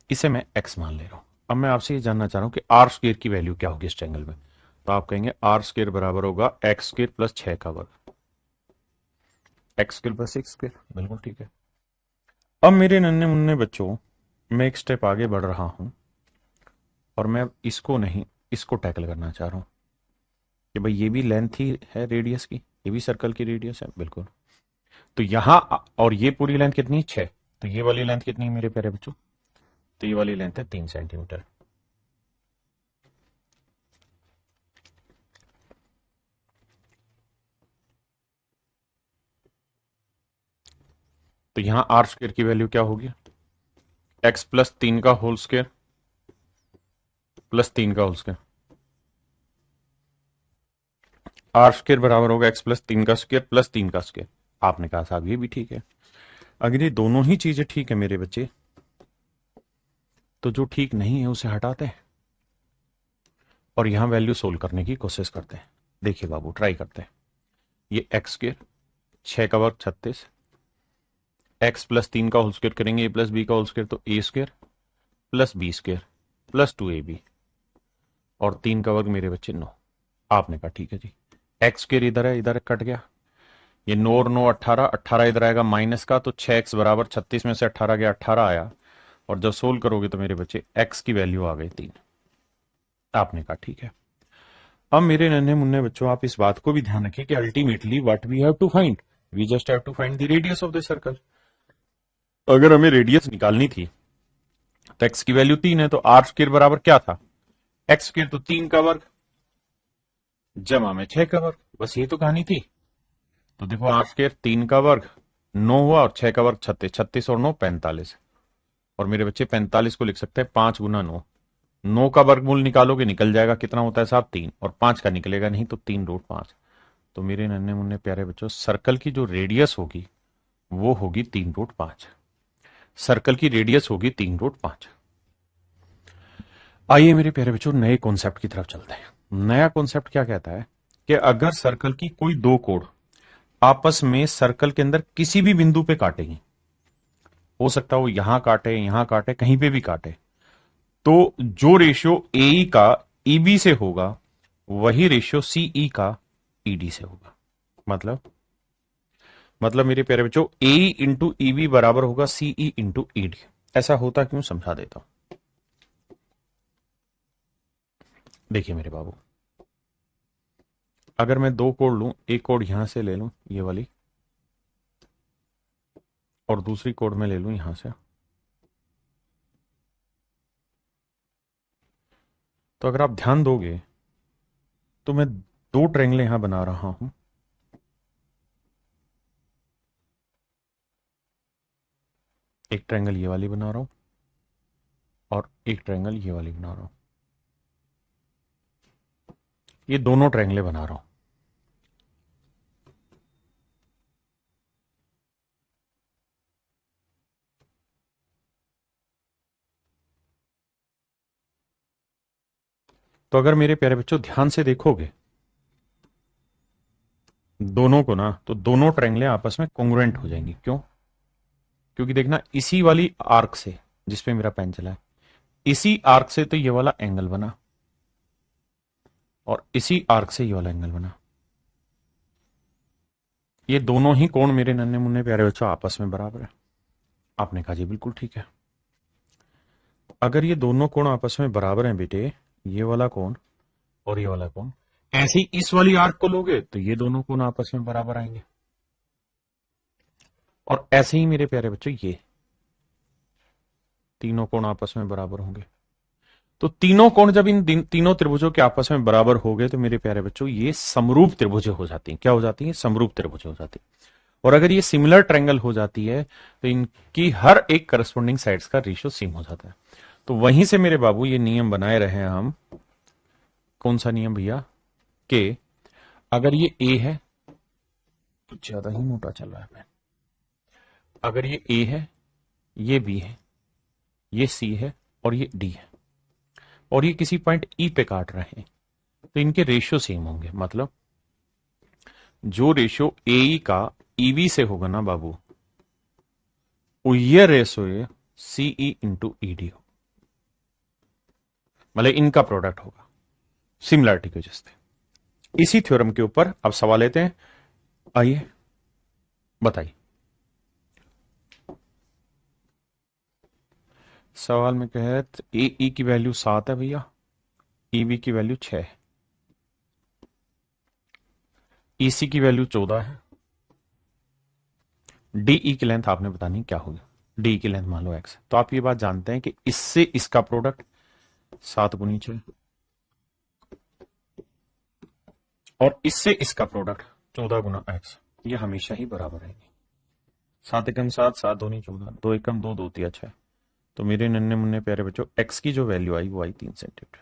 इसे मैं x मान ले रहा हूं। अब मैं आपसे ये जानना चाह रहा हूं कि आर स्क्वायर की वैल्यू क्या होगी इस ट्रायंगल में। तो आप कहेंगे आर स्क्वायर बराबर होगा एक्स स्क्वायर प्लस 6 का वर्ग, एक्स स्क्वायर प्लस 6 स्क्वायर, बिल्कुल ठीक है। अब मेरे नन्हे मुन्ने बच्चों, मैं एक स्टेप आगे बढ़ रहा हूं और मैं इसको नहीं, इसको टैकल करना चाह रहा हूं कि भाई ये भी लेंथ ही है रेडियस की, ये भी सर्कल की रेडियस है, बिल्कुल। तो यहां और ये पूरी लेंथ कितनी? 6। तो ये वाली लेंथ कितनी है मेरे प्यारे बच्चों? तो ये वाली लेंथ है 3 सेंटीमीटर। तो यहां आर स्क्वायर की वैल्यू क्या होगी? एक्स प्लस 3 का होल स्क्वायर प्लस 3 का होल स्क्वायर। आर स्क्वायर बराबर होगा एक्स प्लस 3 का स्क्वायर प्लस 3 का स्क्वायर। आपने कहा साहब ये भी ठीक है। अगर ये दोनों ही चीजें ठीक है मेरे बच्चे, तो जो ठीक नहीं है उसे हटाते हैं और यहां वैल्यू सोल्व करने की कोशिश करते हैं। देखिए बाबू, ट्राई करते हैं। ये एक्स स्क्वायर, 6 का वर्ग 36, एक्स प्लस 3 का होल स्क्वायर करेंगे, ए प्लस बी का होल स्क्वायर, तो A square plus B square plus 2ab, और 3 का वर्ग मेरे बच्चे 9। आपने कहा ठीक है जी। एक्स स्क्वायर इधर है, इधर कट गया, ये 9 और 9 18, 18 इधर आएगा माइनस का, तो 6x बराबर 36 में से 18 गया 18 आया, और जब सोल्व करोगे तो मेरे बच्चे x की वैल्यू आ गई 3। आपने कहा ठीक है। अब मेरे नन्हे मुन्ने बच्चों, आप इस बात को भी ध्यान रखिए कि ultimately what we have to find, we just have to find the radius of the circle. अगर हमें रेडियस निकालनी थी तो x की वैल्यू 3 है, तो आर स्क्वायर बराबर क्या था? एक्स स्क्वायर, तो 3 का वर्ग जमा में 6 का वर्ग, बस ये तो कहानी थी। तो देखो आर स्क्वायर 3 का वर्ग 9 हुआ और 6 का वर्ग 36, 36 और 9 45, और मेरे बच्चे 45 को लिख सकते हैं 5 गुना 9। 9 का वर्गमूल निकालोगे निकल जाएगा, कितना होता है साहब? 3, और 5 का निकलेगा नहीं, तो 3√5। तो मेरे नन्हे मुन्ने प्यारे बच्चों, सर्कल की जो रेडियस होगी वो होगी 3√5। सर्कल की रेडियस होगी 3√5। आइए मेरे प्यारे बच्चों, नए कॉन्सेप्ट की तरफ चलते हैं। नया कॉन्सेप्ट क्या कहता है कि अगर सर्कल की कोई दो कोण आपस में सर्कल के अंदर किसी भी बिंदु पे काटेंगी, हो सकता है वो यहां काटे, कहीं पे भी काटे, तो जो रेशियो ए का ईबी से होगा वही रेशियो सीई का ईडी से होगा। मतलब मेरे प्यारे बच्चों, ए इंटू ईबी बराबर होगा सीई इंटू ईडी। ऐसा होता क्यों, समझा देता हूं। देखिए मेरे बाबू, अगर मैं दो कोण लूं, एक कोण यहां से ले लूं ये वाली, और दूसरी कोण में ले लूं यहां से, तो अगर आप ध्यान दोगे तो मैं दो ट्रायंगल यहां बना रहा हूं। एक ट्रायंगल ये वाली बना रहा हूं और एक ट्रायंगल ये वाली बना रहा हूं। ये दोनों ट्रायंगल बना रहा हूं। तो अगर मेरे प्यारे बच्चों ध्यान से देखोगे दोनों को ना, तो दोनों ट्रायंगल आपस में कॉन्ग्रुएंट हो जाएंगी। क्यों? क्योंकि देखना, इसी वाली आर्क से जिसपे मेरा पेन चला है, इसी आर्क से तो ये वाला एंगल बना और इसी आर्क से ये वाला एंगल बना। ये दोनों ही कोण मेरे नन्हे मुन्ने प्यारे बच्चों आपस में बराबर है। आपने कहा जी बिल्कुल ठीक है। अगर ये दोनों कोण आपस में बराबर हैं बेटे, ये वाला कोण और ये वाला कोण, ऐसे ही इस वाली आर्क को लोगे तो ये दोनों कोण आपस में बराबर आएंगे। और ऐसे ही मेरे प्यारे बच्चों ये तीनों कोण आपस में बराबर होंगे। तो तीनों कोण जब इन तीनों त्रिभुजों के आपस में बराबर हो गए तो मेरे प्यारे बच्चों ये समरूप त्रिभुजें हो जाती हैं। क्या हो जाती हैं? समरूप त्रिभुजें हो जाती हैं। और अगर ये सिमिलर ट्रायंगल हो जाती है तो इनकी हर एक करस्पॉन्डिंग साइड्स का रेशियो सेम हो जाता है। तो वहीं से मेरे बाबू ये नियम बनाए रहे हैं हम। कौन सा नियम भैया? कि अगर ये ए है, कुछ ज्यादा ही मोटा चल रहा है पेन। अगर ये ए है, ये बी है, ये सी है और ये डी है और ये किसी पॉइंट ई पे काट रहे हैं तो इनके रेशियो सेम होंगे। मतलब जो रेशियो ए का ईबी से होगा ना बाबू, ये रेशियो सीई इंटू ईडी हो, मतलब इनका प्रोडक्ट होगा सिमिलरिटी की वजह से। इसी थ्योरम के ऊपर अब सवाल लेते हैं। आइए बताइए। सवाल में कह रहे ए ई की वैल्यू 7 है भैया, ईबी की वैल्यू 6 है, ईसी की वैल्यू 14 है, डीई की लेंथ आपने बतानी क्या होगी। डी की लेंथ मान लो एक्स। तो आप ये बात जानते हैं कि इससे इसका प्रोडक्ट 7 गुनी 6 और इससे इसका प्रोडक्ट 14 गुना एक्स, ये हमेशा ही बराबर रहेंगे। 7 एकम 7, 7 दूनी 14, 2 एकम 2, 2 तिया 6। तो मेरे नन्हे मुन्ने प्यारे बच्चों एक्स की जो वैल्यू आई वो आई 3 सेंटीमीटर।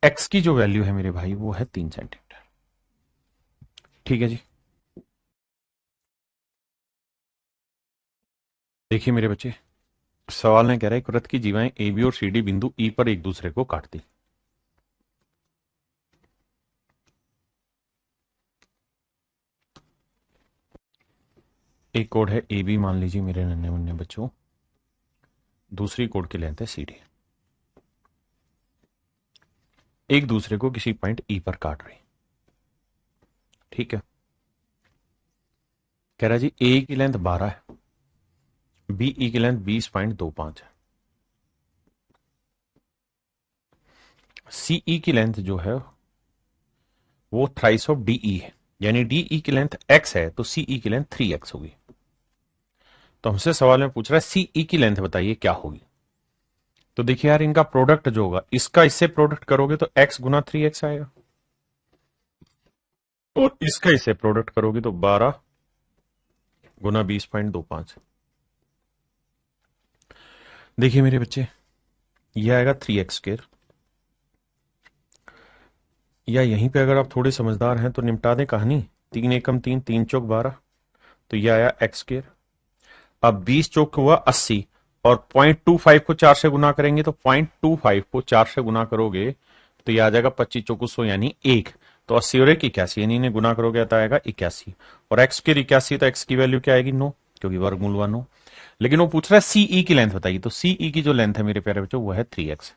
एक्स की जो वैल्यू है मेरे भाई वो है 3 सेंटीमीटर। ठीक है जी। देखिए मेरे बच्चे, सवाल में कह रहा है एक वृत्त की जीवाएं ए बी और सी डी बिंदु ई पर एक दूसरे को काटती। एक कोड है ए बी मान लीजिए मेरे नन्हे मुन्ने बच्चों, दूसरी कोड की लेंथ है सी डी। एक दूसरे को किसी पॉइंट ई पर काट रही। ठीक है। कह रहा जी ए की लेंथ 12 है, बीई की लेंथ 20.25 है, सीई की लेंथ जो है वो थ्राइस ऑफ डीई है, यानी डीई की लेंथ एक्स है तो सीई की लेंथ 3x होगी। तो हमसे सवाल में पूछ रहा है सीई की लेंथ बताइए क्या होगी। तो देखिए यार, इनका प्रोडक्ट जो होगा, इसका इससे प्रोडक्ट करोगे तो x गुना 3x आएगा और इसका इससे प्रोडक्ट करोगे तो 12 गुना 20.25। देखिए मेरे बच्चे, यह आएगा 3x²। या यहीं पे अगर आप थोड़े समझदार हैं तो निपटा दें कहानी। 3 एकम 3, 3 चौक 12, तो यह आया x²। अब 20 चौक हुआ 80 और 0.25 को 4 से गुना करेंगे तो 0.25 को 4 से गुना करोगे तो यह आ जाएगा 25 चौक 100 यानी 1। तो 80 और 1 81, यानी इन्हें गुना करोगे तो आएगा 81 और x² 81, तो x की वैल्यू क्या आएगी 9, क्योंकि वर्गमूल 9। लेकिन वो पूछ रहा है सीई की लेंथ बताइए। तो सीई की जो लेंथ है मेरे प्यारे बच्चों वो है 3x,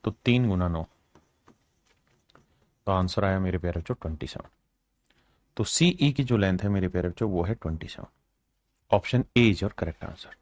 तो 3 गुना 9, तो आंसर आया मेरे प्यारे बच्चों 27। तो सीई की जो लेंथ है मेरे प्यारे बच्चों वो है 27। Option A is your correct answer.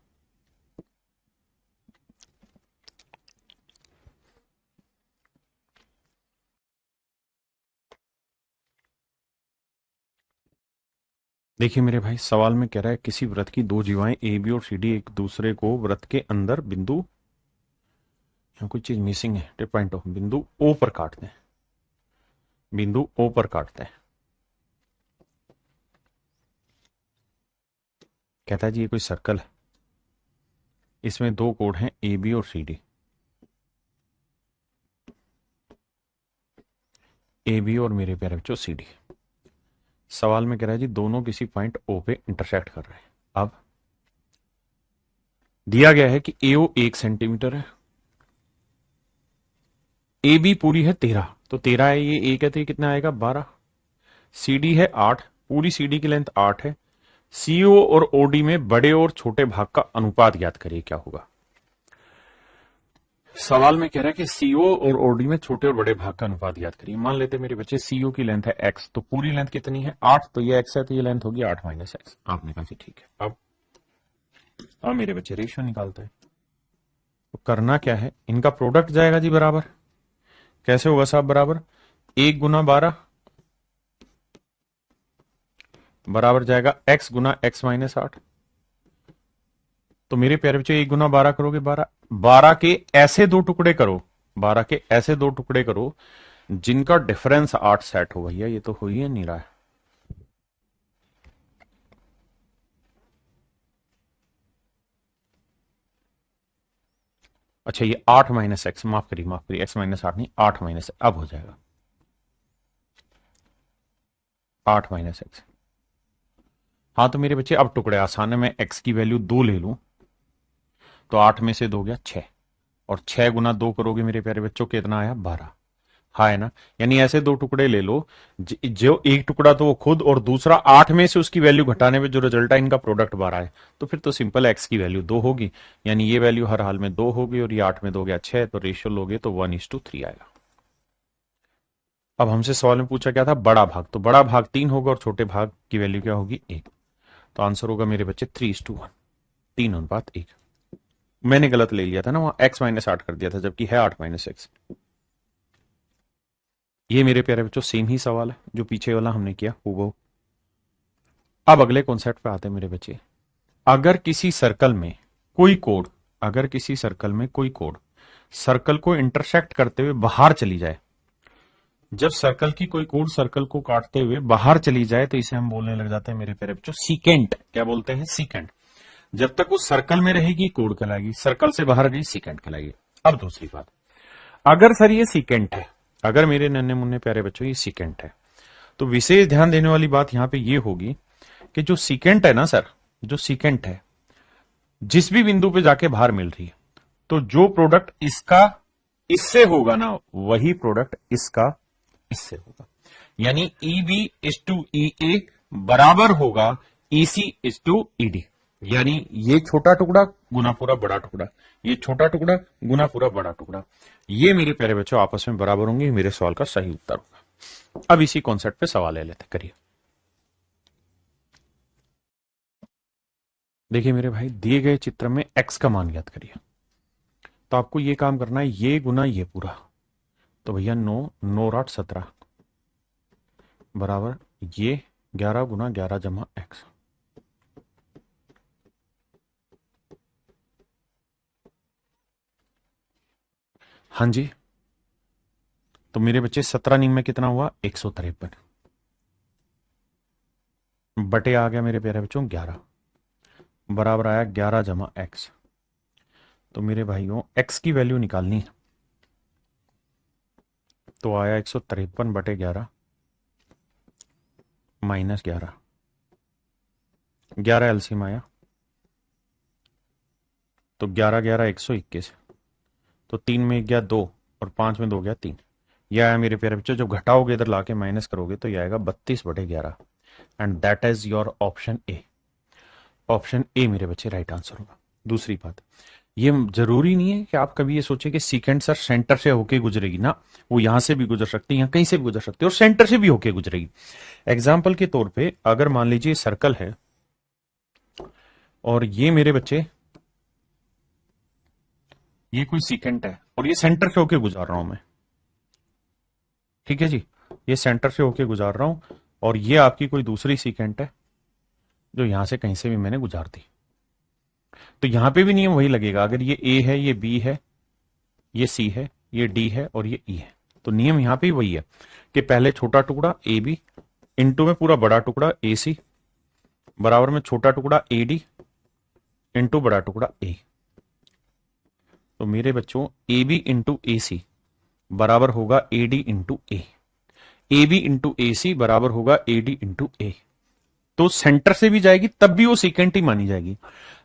देखिए मेरे भाई, सवाल में कह रहा है किसी वृत्त की दो जीवाएं ए बी और सी डी एक दूसरे को वृत्त के अंदर बिंदु, यहां कोई चीज मिसिंग है, टिप पॉइंट ऑफ, बिंदु ओ पर काटते हैं। बिंदु ओ पर काटते हैं। कहता है जी ये कोई सर्कल है, इसमें दो कोड हैं ए बी और सी डी। ए बी और मेरे प्यारे बच्चों सी डी। सवाल में कह रहा है जी दोनों किसी पॉइंट ओ पे इंटरसेक्ट कर रहे हैं। अब दिया गया है कि एओ 1 सेंटीमीटर है, ए बी पूरी है 13, तो 13 है, ये ए कहते हैं कितना आएगा 12। सी डी है 8, पूरी सी डी की लेंथ 8 है। सीओ और ओडी में बड़े और छोटे भाग का अनुपात ज्ञात करिए क्या होगा। सवाल में कह रहा है कि सीओ और ओडी में छोटे और बड़े भाग का अनुपात याद करिए। मान लेते हैं मेरे बच्चे सीओ की लेंथ है एक्स, तो पूरी लेंथ कितनी है 8, तो ये एक्स है, तो ये लेंथ होगी 8 माइनस एक्स। आपने कहा कि ठीक है। अब मेरे बच्चे रेशियो निकालते हैं। तो करना क्या है, इनका प्रोडक्ट जाएगा जी बराबर। कैसे होगा साहब बराबर, 1 गुना 12 बराबर जाएगा x गुना x माइनस 8। तो मेरे प्यारे बच्चों 1 गुना 12 करोगे 12, 12 के ऐसे दो टुकड़े करो, 12 के ऐसे दो टुकड़े करो जिनका डिफरेंस 8 सेट हो। भैया ये तो हो ही नहीं रहा है। अच्छा ये 8 माइनस एक्स, माफ करिए एक्स माइनस 8 नहीं, 8 माइनस, अब हो जाएगा 8 माइनस एक्स। हाँ तो मेरे बच्चे अब टुकड़े आसान है, मैं एक्स की वैल्यू 2 ले लूं तो 8 में से 2 गया 6, और 6 गुना 2 करोगे मेरे प्यारे बच्चों कितना आया 12। हाँ है ना, यानी ऐसे दो टुकड़े ले लो जो एक टुकड़ा तो वो खुद और दूसरा 8 में से उसकी वैल्यू घटाने में जो रिजल्ट है इनका प्रोडक्ट 12 है। तो फिर तो सिंपल एक्स की वैल्यू 2 होगी, यानी ये वैल्यू हर हाल में 2 होगी, और ये 8 में 2 गया 6, तो रेशियो लोगे तो 1:3 आएगा। अब हमसे सवाल में पूछा क्या था बड़ा भाग, तो बड़ा भाग 3 होगा और छोटे भाग की वैल्यू क्या होगी 1। तो आंसर होगा मेरे बच्चे 3:1, 3:1। मैंने गलत ले लिया था ना, वहां x माइनस 8 कर दिया था जबकि है 8 माइनस एक्स। ये मेरे प्यारे बच्चों सेम ही सवाल है जो पीछे वाला हमने किया हूबहू। अब अगले कॉन्सेप्ट पे आते हैं मेरे बच्चे। अगर किसी सर्कल में कोई कोड, अगर किसी सर्कल में कोई कोड सर्कल को इंटरसेक्ट करते हुए बाहर चली जाए, जब सर्कल की कोई कोड सर्कल को काटते हुए बाहर चली जाए तो इसे हम बोलने लग जाते हैं मेरे प्यारे बच्चों सीकेंट। क्या बोलते हैं सीकेंट। जब तक वो सर्कल में रहेगी कोड कहलाएगी, सर्कल से बाहर गई सीकेंट कहलाएगी। अब दूसरी बात, अगर सर ये सीकेंट है, अगर मेरे नन्हे मुन्ने प्यारे बच्चों ये सीकेंट है, तो विशेष ध्यान देने वाली बात यहां पे ये होगी कि जो सीकेंट है ना सर, जो सीकेंट है जिस भी बिंदु पे जाके बाहर मिल रही है, तो जो प्रोडक्ट इसका इससे होगा ना वही प्रोडक्ट इसका इससे होगा। यानी EB इज टू EA बराबर होगा EC इज टू ED। यानी ये छोटा टुकड़ा गुना पूरा बड़ा टुकड़ा, ये छोटा टुकड़ा गुना पूरा बड़ा टुकड़ा, ये मेरे प्यारे बच्चों आपस में बराबर होंगे। मेरे सवाल का सही उत्तर होगा। अब इसी कॉन्सेप्ट पे सवाल ले लेते, करिए। देखिए मेरे भाई, दिए गए चित्र में x का मान ज्ञात करिए। तो आपको ये काम करना है, ये गुना ये पूरा, तो भैया 9 9 8 17 बराबर ये 11 गुना 11 जमा x। हाँ जी, तो मेरे बच्चे 17 नीम में कितना हुआ 153 बटे आ गया मेरे प्यारे बच्चों 11 बराबर आया 11 जमा x। तो मेरे भाइयों x की वैल्यू निकालनी है, तो आया 153 बटे 11 माइनस 11, 11 एलसीएम आया तो 11 11 121, तो 3 में 1 गया 2 और 5 में 2 गया 3। यह आया मेरे प्यारे बच्चों, जब घटाओगे इधर लाके माइनस करोगे तो यह आएगा 32 बटे 11, and that is your option A. Option A मेरे बच्चे राइट आंसर होगा। दूसरी बात, ये जरूरी नहीं है कि आप कभी ये सोचे कि सीकेंट सर सेंटर से होके गुजरेगी ना, वो यहां से भी गुजर सकती है, यहां कहीं से भी गुजर सकती है, और सेंटर से भी होके गुजरेगी। एग्जाम्पल के तौर पे अगर मान लीजिए सर्कल है और ये मेरे बच्चे ये कोई सीकेंट है और ये सेंटर से होके गुजार रहा हूं मैं, ठीक है जी, ये सेंटर से होके गुजार रहा हूं, और ये आपकी कोई दूसरी सीकेंट है जो यहां से कहीं से भी मैंने गुजार दी, तो यहां पे भी नियम वही लगेगा। अगर ये ए है, ये बी है, ये सी है, ये डी है और ये ई है, तो नियम यहां पे वही है कि पहले छोटा टुकड़ा ए बी इंटू में पूरा बड़ा टुकड़ा ए सी बराबर में छोटा टुकड़ा ए डी इंटू बड़ा टुकड़ा ए। तो मेरे बच्चों ए बी इंटू ए सी बराबर होगा A D into A, A B into A C बराबर होगा ए डी इंटू ए। तो सेंटर से भी जाएगी तब भी वो सीकेंट ही मानी जाएगी।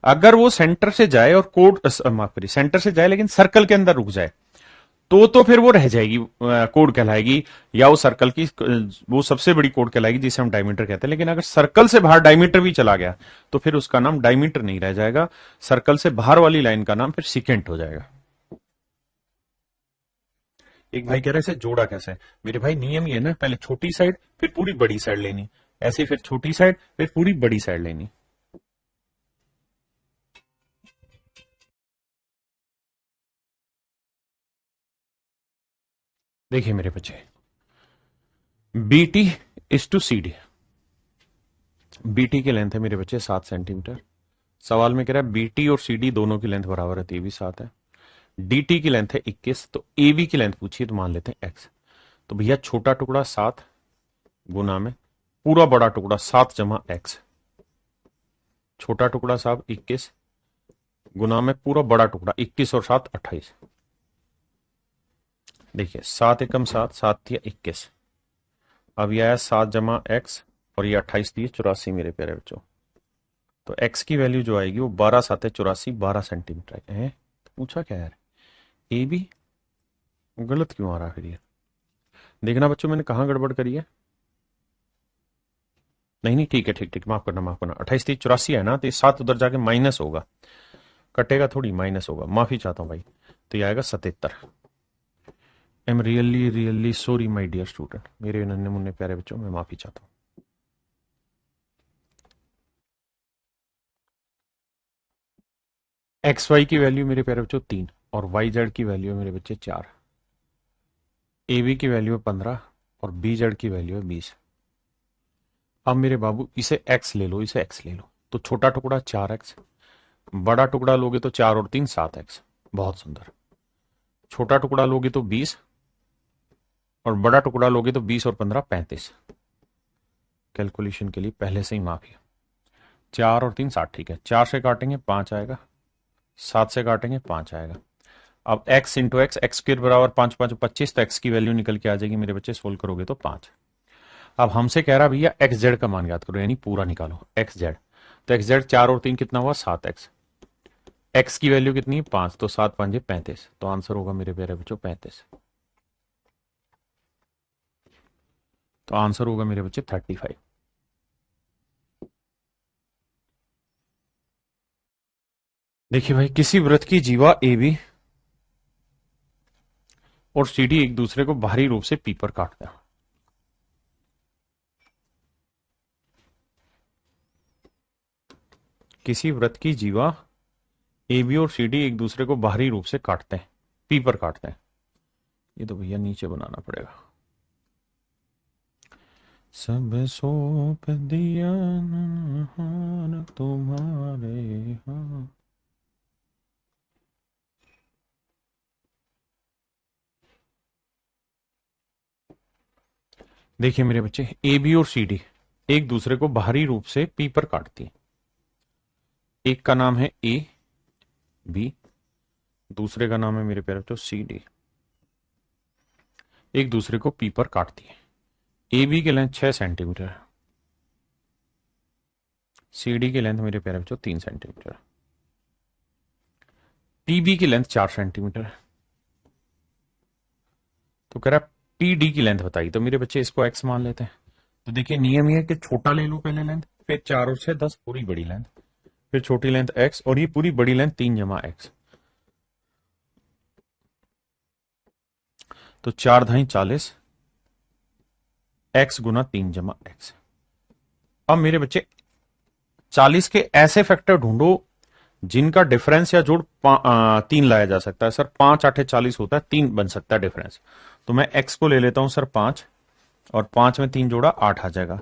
अगर वो सेंटर से जाए और कोड माफ करिए सेंटर से जाए लेकिन सर्कल के अंदर रुक जाए तो फिर वो रह जाएगी, कोड कहलाएगी, या वो सर्कल की वो सबसे बड़ी कोड कहलाएगी जिसे हम डायमीटर कहते हैं। लेकिन अगर सर्कल से बाहर डायमीटर भी चला गया तो फिर उसका नाम डायमीटर नहीं रह जाएगा, सर्कल से बाहर वाली लाइन का नाम फिर सीकेंट हो जाएगा। एक भाई कह रहे इसे जोड़ा कैसे। मेरे भाई नियम ये है ना, पहले छोटी साइड फिर पूरी बड़ी साइड लेनी, ऐसे फिर छोटी साइड फिर पूरी बड़ी साइड लेनी। देखिए मेरे बच्चे, BT is to CD। BT की लेंथ है मेरे बच्चे 7 सेंटीमीटर। सवाल में कह रहा है BT और CD दोनों की लेंथ बराबर है, तो ये भी 7 है। DT की लेंथ है 21, तो AB की लेंथ पूछिए तो मान लेते हैं X। तो भैया छोटा टुकड़ा 7 गुना में पूरा बड़ा टुकड़ा 7 जमा X, छोटा टुकड़ा साहब 21 गुना में पूरा बड़ा टुकड़ा 21 और 7 28। देखिए 7 एकम 7, 7 दिया 21, अब यह आया 7 जमा X और ये 28 दिए 84 मेरे प्यारे बच्चों। तो X की वैल्यू जो आएगी वो 12 7 84 12 सेंटीमीटर है। तो पूछा क्या यार, ए बी गलत क्यों आ रहा फिर ये। देखना बच्चों मैंने कहां गड़बड़ करी है। नहीं नहीं ठीक है, ठीक ठीक, माफ करना माफ करना। 28 30 84 है ना, तो ये 7 उधर जाके माइनस होगा, कटेगा थोड़ी, माइनस होगा, माफी चाहता हूं भाई। तो ये आएगा 77। I am really really sorry my dear student, मेरे नन्हे मुन्ने प्यारे बच्चों, मैं माफी चाहता हूं। एक्स वाई की वैल्यू मेरे प्यारे बच्चों 3 और वाई जेड की वैल्यू है मेरे बच्चे 4। ए बी की वैल्यू है 15 और बी जेड की वैल्यू है 20। अब मेरे बाबू इसे एक्स ले लो, इसे एक्स ले लो, तो छोटा टुकड़ा 4x, बड़ा टुकड़ा लोगे तो 4 और 3 7x। बहुत सुंदर। छोटा टुकड़ा लोगे तो 20 और बड़ा टुकड़ा लोगे तो 20 और 15 35। कैलकुलेशन के लिए पहले से ही माफी। 4 और 3 7, ठीक है, 4 से काटेंगे 5 आएगा, 7 से काटेंगे 5 आएगा। अब x into x, x square बराबर 5 5 25, तो x की वैल्यू निकल के आ जाएगी मेरे बच्चे, सोल्व करोगे तो 5। अब हमसे कह रहा भैया एक्स जेड का मान याद करो, यानी पूरा निकालो एक्स जेड। तो एक्स जेड 4 और 3 कितना हुआ 7x, एक्स की वैल्यू कितनी है 5, तो 7 5 35, तो आंसर होगा मेरे प्यारे बच्चों 35। तो आंसर होगा मेरे बच्चे 35। देखिए भाई, किसी वृत्त की जीवा ए बी और सी डी एक दूसरे को बाहरी रूप से पी पर काटते हैं। किसी वृत्त की जीवा ए बी और सी डी एक दूसरे को बाहरी रूप से काटते हैं, पी पर काटते हैं। ये तो भैया नीचे बनाना पड़ेगा। सब सौंप दिया हार तुम्हारे हाथ। देखिए मेरे बच्चे, ए बी और सी डी एक दूसरे को बाहरी रूप से पी पर काटती हैं। एक का नाम है ए बी, दूसरे का नाम है मेरे प्यारे बच्चों सी डी। एक दूसरे को पी पर काटती है। ए बी की लेंथ 6 सेंटीमीटर है, सी डी की लेंथ मेरे प्यारे बच्चों 3 सेंटीमीटर, पी बी की लेंथ 4 सेंटीमीटर है। तो कह रहा पी डी की लेंथ बताइए, तो मेरे बच्चे इसको एक्स मान लेते हैं। तो देखिए नियम ये है कि छोटा ले लो पहले लेंथ, फिर 4 और 6 10 पूरी बड़ी लेंथ, फिर छोटी लेंथ एक्स और ये पूरी बड़ी लेंथ 3 जमा एक्स। तो 4 धाई 40, एक्स गुना 3 जमा एक्स। अब मेरे बच्चे 40 के ऐसे फैक्टर ढूंढो जिनका डिफरेंस या जोड़ 3 लाया जा सकता है। सर 5 8 40 होता है, 3 बन सकता है डिफरेंस। तो मैं एक्स को ले लेता हूं सर 5, और 5 में 3 जोड़ा 8 आ जाएगा,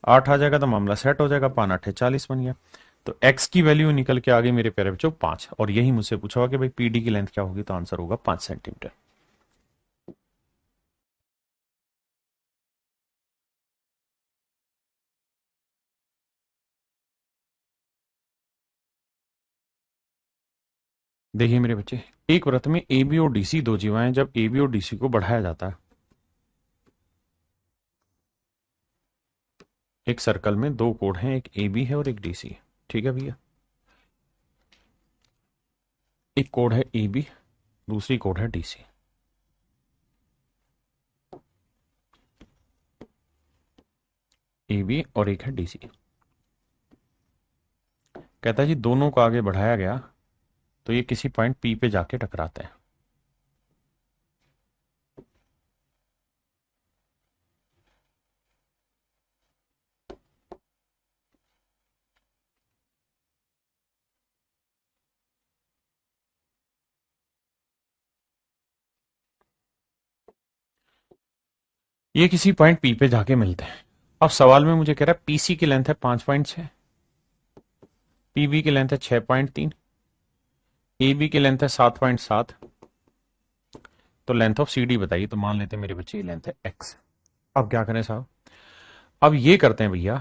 8 आ जाएगा तो मामला सेट हो जाएगा, 5 8 40 बन गया। तो एक्स की वैल्यू निकल के आ गई मेरे प्यारे बच्चों 5, और यही मुझसे पूछा हुआ कि भाई पीडी की लेंथ क्या होगी, तो आंसर होगा 5 सेंटीमीटर। देखिए मेरे बच्चे, एक वृत्त में ए बी और डीसी दो जीवाएं, जब ए बी और डीसी को बढ़ाया जाता है, एक सर्कल में दो कोण हैं, एक ए बी है और एक डीसी है, ठीक है भैया। एक कोण है ए बी, दूसरी कोण है डीसी। ए बी और एक है डीसी। कहता है जी दोनों को आगे बढ़ाया गया तो ये किसी पॉइंट पी पे जाके टकराते हैं। ये किसी पॉइंट पी पे जाके मिलते हैं। अब सवाल में मुझे कह रहा है पीसी की लेंथ है 5.6, पीबी की लेंथ है 6.3, एबी की लेंथ है 7.7, तो लेंथ ऑफ सीडी बताइए। तो मान लेते हैं मेरे बच्चे ये लेंथ है एक्स। अब क्या करें साहब, अब ये करते हैं भैया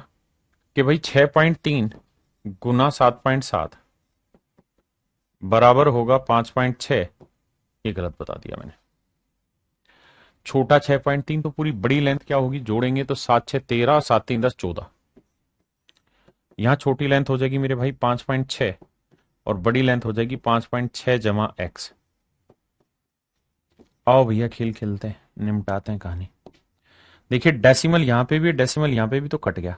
कि भाई 6.3 गुना 7.7 बराबर होगा 5.6। ये गलत बता दिया मैंने। छोटा 6.3 तो पूरी बड़ी लेंथ क्या होगी, जोड़ेंगे तो 7 6 13, 7 3 10 14। यहां छोटी लेंथ हो जाएगी मेरे भाई 5.6 और बड़ी लेंथ हो जाएगी 5.6 जमा एक्स। आओ भैया खेल खेलते हैं, निपटाते हैं कहानी। देखिए डेसिमल यहां पे भी, डेसिमल यहां पे भी तो कट गया।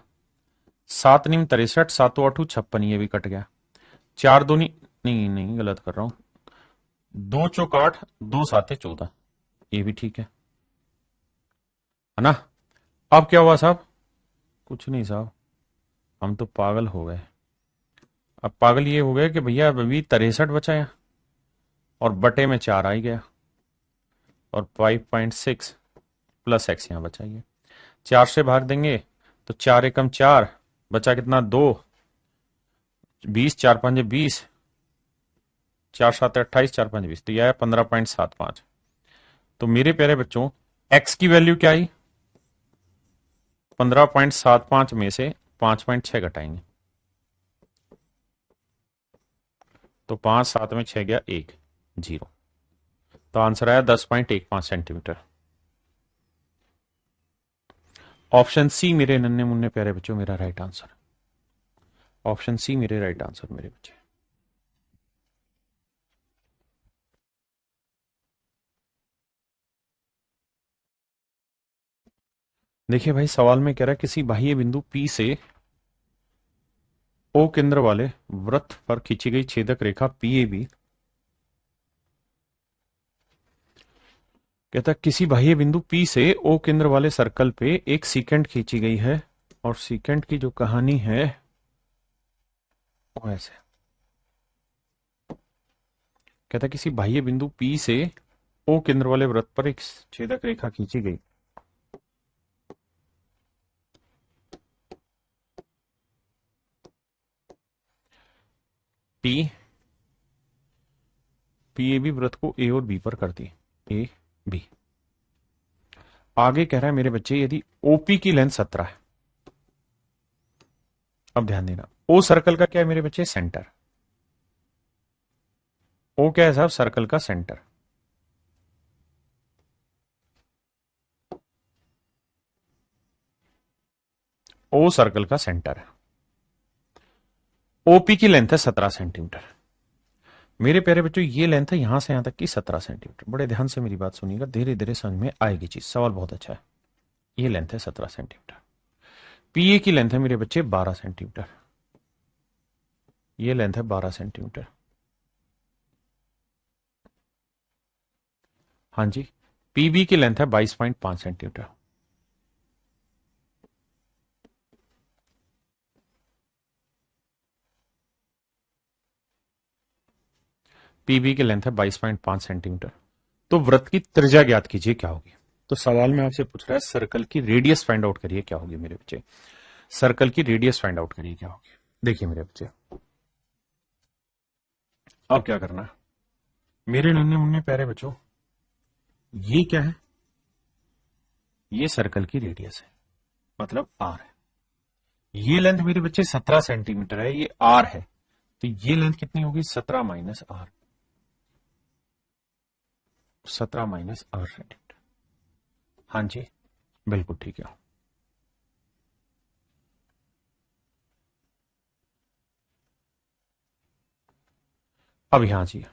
7 निम 63, 7 8 56, ये भी कट गया। 4 दूनी, नहीं गलत कर रहा हूं, 2 चौक 8, 2 7 14, ये भी ठीक है ना। अब क्या हुआ साहब, कुछ नहीं साहब, हम तो पागल हो गए। अब पागल ये हो गए कि भैया अभी 63 बचा है और बटे में 4 आ ही गया और 5.6 प्लस एक्स यहां बचा। ये 4 से भाग देंगे तो 4 एकम 4, बचा कितना 2, 20, 4 5 20, 4 7 28, 4 5 20, तो यह है 15.75। तो मेरे प्यारे बच्चों एक्स की वैल्यू क्या आई, 15.75 में से 5.6 घटाएंगे तो 5 7 में 6 गया 1 0, तो आंसर आया 10.15 सेंटीमीटर। ऑप्शन सी मेरे नन्हे मुन्ने प्यारे बच्चों मेरा राइट आंसर। ऑप्शन सी मेरे राइट आंसर मेरे बच्चे। देखिए भाई सवाल में कह रहा है किसी बाह्य बिंदु P से O केंद्र वाले वृत्त पर खींची गई छेदक रेखा PAB, कहता किसी बाह्य बिंदु P से O केंद्र वाले सर्कल पे एक सीकेंट खींची गई है और सीकेंट की जो कहानी है वो ऐसे। कहता किसी बाह्य बिंदु P से O केंद्र वाले वृत्त पर एक छेदक रेखा खींची गई, PAB वृत्त को A और B पर करती है, A B। आगे कह रहा है मेरे बच्चे यदि OP की लेंथ 17 है। अब ध्यान देना, O सर्कल का क्या है मेरे बच्चे, सेंटर। O क्या है साहब, सर्कल का सेंटर। O सर्कल का सेंटर है। OP की लेंथ है 17 सेंटीमीटर। मेरे प्यारे बच्चों ये लेंथ है यहां से यहां तक की 17 सेंटीमीटर। बड़े ध्यान से मेरी बात सुनिएगा, धीरे धीरे समझ में आएगी चीज। सवाल बहुत अच्छा है। ये लेंथ है 17 सेंटीमीटर। PA की लेंथ है मेरे बच्चे 12 सेंटीमीटर। ये लेंथ है 12 सेंटीमीटर। हाँ जी, PB की लेंथ है 22.5 सेंटीमीटर। PB की लेंथ है 22.5 सेंटीमीटर। तो वृत्त की त्रिज्या ज्ञात कीजिए क्या होगी। तो सवाल में आपसे पूछ रहा है सर्कल की रेडियस फाइंड आउट करिए क्या होगी मेरे बच्चे। सर्कल की रेडियस फाइंड आउट करिए क्या होगी। देखिए मेरे बच्चे अब क्या करना है मेरे नन्हे मुन्ने प्यारे बच्चों, ये क्या है, ये सर्कल की रेडियस है, मतलब R है। ये लेंथ मेरे बच्चे 17 सेंटीमीटर है, ये R है, तो ये लेंथ कितनी होगी 17 minus R, 17 minus R centimetre. हाँ जी बिल्कुल ठीक है। अब यहां जी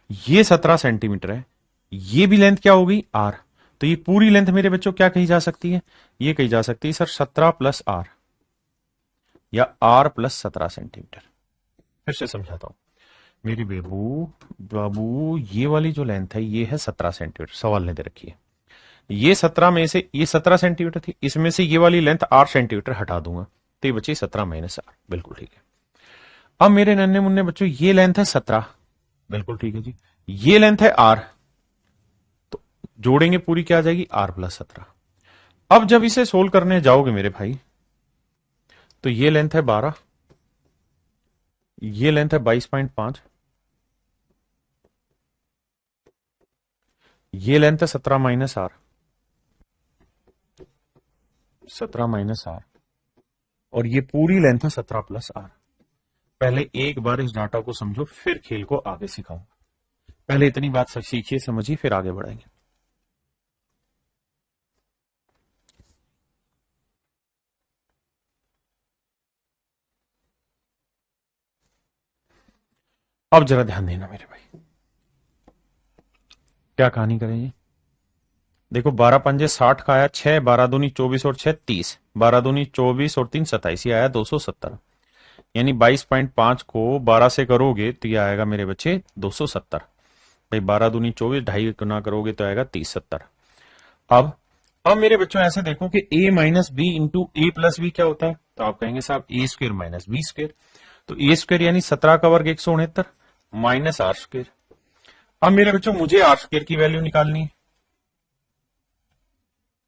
ये 17 सेंटीमीटर है, ये भी लेंथ क्या होगी R, तो ये पूरी लेंथ मेरे बच्चों क्या कही जा सकती है, ये कही जा सकती है सर 17 प्लस R या R प्लस 17 सेंटीमीटर। फिर से समझाता हूं मेरी बाबू ये वाली जो लेंथ है ये है 17 सेंटीमीटर। सवाल ने दे रखी है ये 17 में से ये 17 सेंटीमीटर थी, इसमें से ये वाली लेंथ 8 सेंटीमीटर हटा दूंगा तो ये बची 17 माइनस R। बिल्कुल ठीक है। अब मेरे नन्हे मुन्ने बच्चों ये लेंथ है 17, बिल्कुल ठीक है जी। ये लेंथ है R, तो जोड़ेंगे पूरी क्या आ जाएगी R प्लस 17। अब जब इसे सोल्व करने जाओगे मेरे भाई, तो ये लेंथ है 12, ये लेंथ है 22.5, ये लेंथ है 17 माइनस आर, 17 माइनस आर, और ये पूरी लेंथ है 17 प्लस आर। पहले एक बार इस डाटा को समझो, फिर खेल को आगे सिखाऊंगा। पहले इतनी बात सीखिए, समझिए, फिर आगे बढ़ेंगे। अब जरा ध्यान देना मेरे भाई, क्या कहानी करेंगे। देखो 12 पंजे 60 का आया, 6 12 दूनी 24 और 6 30, 12 दूनी 24 और 3 27, ये आया 270। यानी 22.5 को 12 से करोगे तो ये आएगा मेरे बच्चे 270। भाई 12 दूनी 24, ढाई गुना करोगे तो आएगा 3070। अब मेरे बच्चों ऐसे देखो कि a minus B into A plus B क्या होता है, तो आप कहेंगे साहब A square minus B square. तो ए स्क्र यानी 17 का वर्ग 169 माइनस आर स्क्र। अब मेरे बच्चों मुझे आर स्क्र की वैल्यू निकालनी है,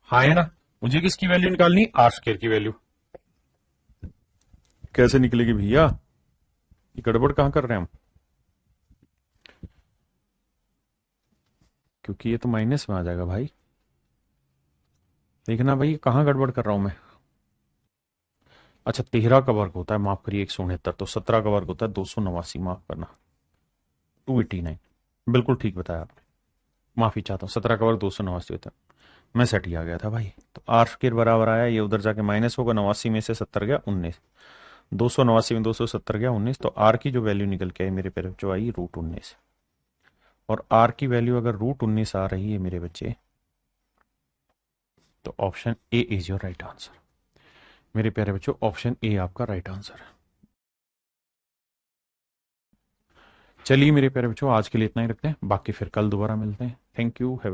हाँ है ना। मुझे किसकी वैल्यू निकालनी है, आर स्क्र की वैल्यू। कैसे निकलेगी भैया, ये गड़बड़ कहां कर रहे हैं हम, क्योंकि ये तो माइनस में आ जाएगा भाई। देखना भाई कहां गड़बड़ कर रहा हूं मैं। अच्छा 13 का वर्ग होता है, माफ करिए 169, तो 17 का वर्ग होता है 289, माफ करना 289। बिल्कुल ठीक बताया आपने, माफी चाहता हूँ, 17 का वर्ग 289 होता है, मैं सेट ही आ गया था भाई। तो आर स्क्र बराबर आया, ये उधर जाके माइनस होगा, 89 में से 70 गया 19, 289 में 270 गया 19, तो आर की जो वैल्यू निकल के आई मेरे पेरे जो आई √19। और आर की वैल्यू अगर √19 आ रही है मेरे बच्चे, तो option A is your right answer. मेरे प्यारे बच्चों ऑप्शन ए आपका राइट आंसर है। चलिए मेरे प्यारे बच्चों आज के लिए इतना ही रखते हैं, बाकी फिर कल दोबारा मिलते हैं। Thank you.